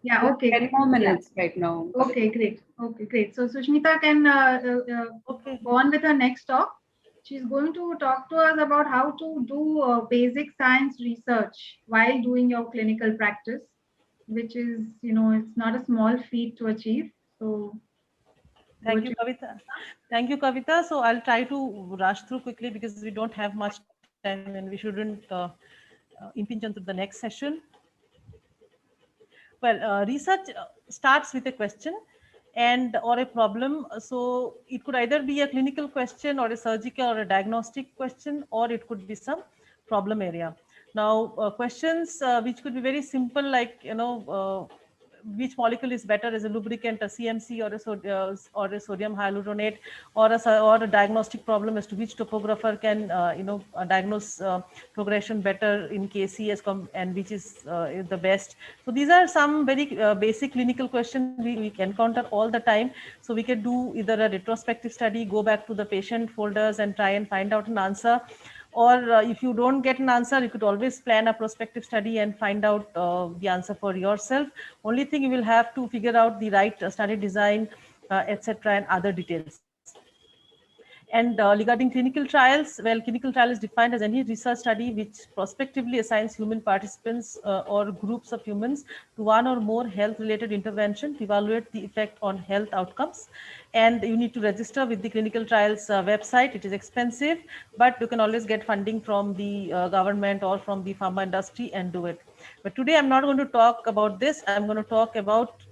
Yeah, okay. 10 more minutes right now. Okay, great. Okay, great. So Sushmita can go on with her next talk. She's going to talk to us about how to do basic science research while doing your clinical practice, which is, it's not a small feat to achieve. So thank you, Kavita. Thank you, Kavita. So I'll try to rush through quickly because we don't have much time and we shouldn't impinge onto the next session. Well, research starts with a question or a problem. So it could either be a clinical question or a surgical or a diagnostic question, or it could be some problem area. Now, questions which could be very simple, like, which molecule is better as a lubricant, a CMC or a sodium hyaluronate, or a diagnostic problem as to which topographer can diagnose progression better in KC and which is the best. So these are some very basic clinical questions we encounter all the time. So we can do either a retrospective study, go back to the patient folders and try and find out an answer. Or if you don't get an answer, you could always plan a prospective study and find out the answer for yourself. Only thing you will have to figure out the right study design, etc., and other details. And regarding clinical trials, well, clinical trial is defined as any research study which prospectively assigns human participants or groups of humans to one or more health-related intervention to evaluate the effect on health outcomes. And you need to register with the clinical trials website. It is expensive, but you can always get funding from the government or from the pharma industry and do it. But today I'm not going to talk about this. I'm going to talk about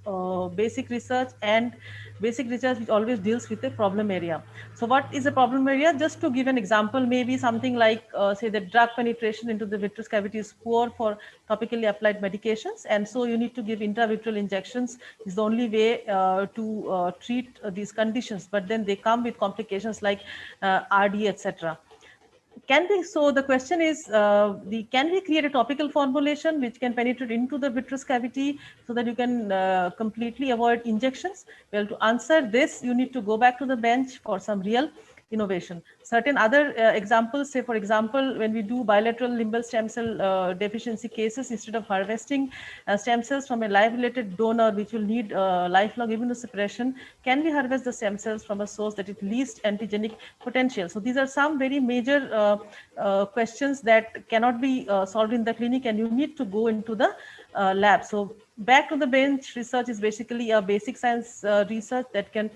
basic research, and basic research which always deals with a problem area. So what is a problem area? Just to give an example, maybe something like, say, the drug penetration into the vitreous cavity is poor for topically applied medications. And so you need to give intravitreal injections is the only way to treat these conditions. But then they come with complications like RD, etc. So the question is, can we create a topical formulation which can penetrate into the vitreous cavity so that you can completely avoid injections? Well, to answer this, you need to go back to the bench for some real innovation. Certain other examples, say for example, when we do bilateral limbal stem cell deficiency cases, instead of harvesting stem cells from a live related donor, which will need lifelong immunosuppression, can we harvest the stem cells from a source that is least antigenic potential? So these are some very major questions that cannot be solved in the clinic, and you need to go into the lab. So back to the bench research is basically a basic science research that can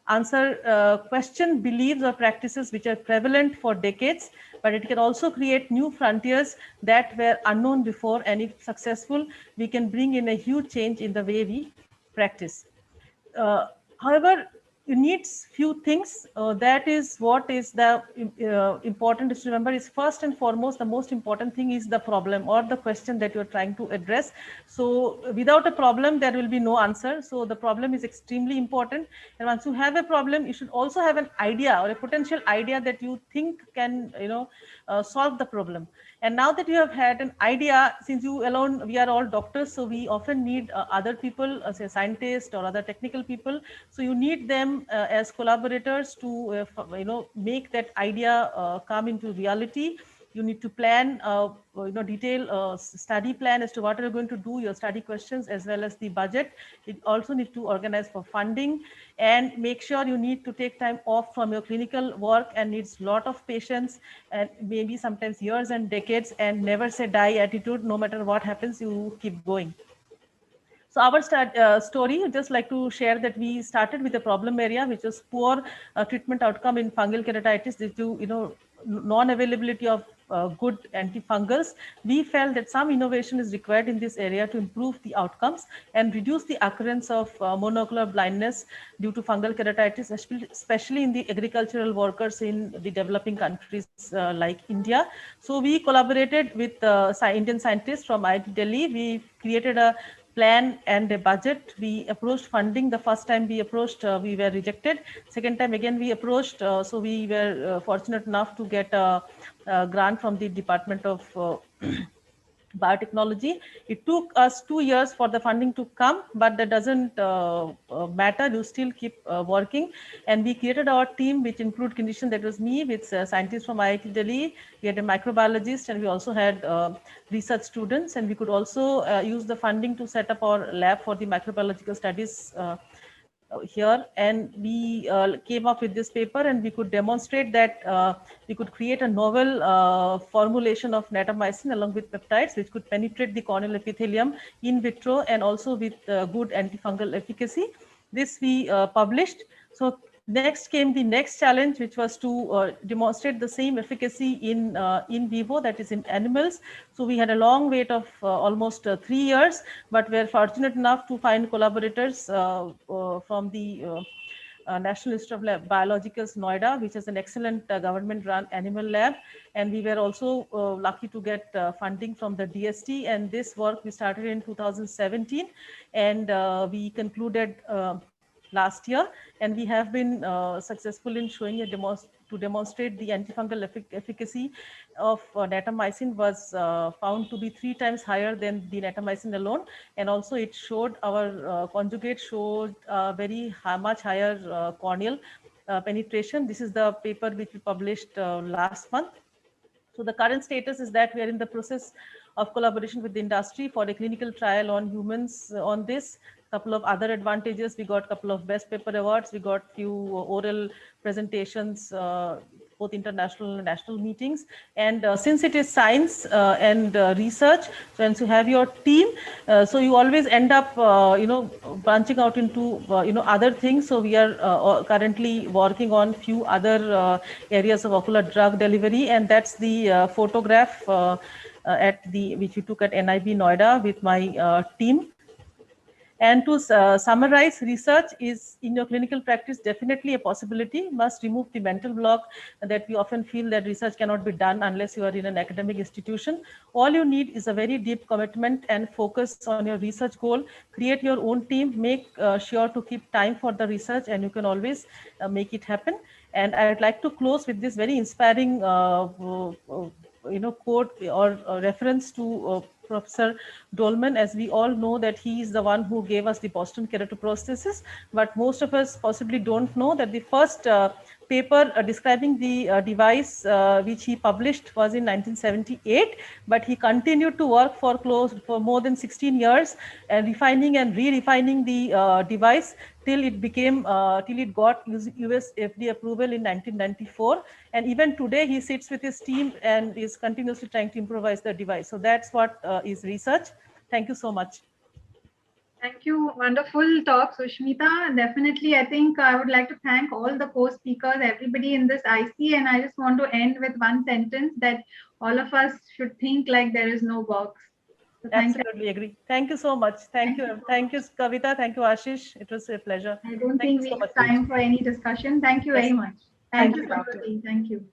answer question, beliefs or practices which are prevalent for decades, but it can also create new frontiers that were unknown before, and if successful, we can bring in a huge change in the way we practice. However, you need few things. That is what is the important is to remember is, first and foremost, the most important thing is the problem or the question that you're trying to address. So without a problem, there will be no answer. So the problem is extremely important. And once you have a problem, you should also have an idea or a potential idea that you think can, solve the problem. And now that you have had an idea, since you alone, we are all doctors, so we often need other people, say scientists or other technical people. So you need them as collaborators to, make that idea come into reality. You need to plan, detail study plan as to what are you going to do, your study questions, as well as the budget. You also need to organize for funding, and make sure you need to take time off from your clinical work, and needs a lot of patience and maybe sometimes years and decades, and never say die attitude. No matter what happens, you keep going. So our story, I'd just like to share that we started with a problem area, which was poor treatment outcome in fungal keratitis due to, non-availability of good antifungals. We felt that some innovation is required in this area to improve the outcomes and reduce the occurrence of monocular blindness due to fungal keratitis, especially in the agricultural workers in the developing countries like India. So we collaborated with Indian scientists from IIT Delhi. We created a plan and a budget. We approached funding. The first time we approached, we were rejected. Second time again we approached, so we were fortunate enough to get a grant from the Department of Biotechnology. It took us 2 years for the funding to come, but that doesn't matter. You still keep working. And we created our team, which include condition that was me with scientists from IIT Delhi. We had a microbiologist, and we also had research students, and we could also use the funding to set up our lab for the microbiological studies here. And we came up with this paper, and we could demonstrate that we could create a novel formulation of natamycin along with peptides, which could penetrate the corneal epithelium in vitro and also with good antifungal efficacy. This we published. So next came the next challenge, which was to demonstrate the same efficacy in vivo, that is in animals. So we had a long wait of almost 3 years, but we're fortunate enough to find collaborators from the National Institute of Biologicals, Noida, which is an excellent government-run animal lab. And we were also lucky to get funding from the DST. And this work we started in 2017, and we concluded last year, and we have been successful in showing to demonstrate the antifungal efficacy of natamycin was found to be 3 times higher than the natamycin alone, and also it showed our conjugate showed very much higher corneal penetration. This is the paper which we published last month. So the current status is that we are in the process of collaboration with the industry for a clinical trial on humans on this. Couple of other advantages. We got a couple of best paper awards. We got few oral presentations, both international and national meetings. And since it is science and research, so once you have your team, so you always end up, branching out into, other things. So we are currently working on few other areas of ocular drug delivery, and that's the photograph which we took at NIB Noida with my team. And to summarize, research is in your clinical practice definitely a possibility. Must remove the mental block that we often feel that research cannot be done unless you are in an academic institution. All you need is a very deep commitment and focus on your research goal. Create your own team, make sure to keep time for the research, and you can always make it happen. And I would like to close with this very inspiring quote or reference to Professor Dolman. As we all know that he is the one who gave us the Boston keratoprosthesis, but most of us possibly don't know that the first paper describing the device which he published was in 1978, but he continued to work for more than 16 years, refining and re-refining the device till it became till it got US FDA approval in 1994. And even today he sits with his team and is continuously trying to improvise the device. So that's what is research. Thank you so much. Thank you. Wonderful talk, Sushmita. Definitely, I think I would like to thank all the co-speakers, everybody in this IC, and I just want to end with one sentence that all of us should think like there is no box. So Absolutely agree. Thank you so much. Thank you. Thank you, Kavita. Thank you, Ashish. It was a pleasure. I don't think we have time for any discussion. Thank you very much. Thank you, Dr. Thank you.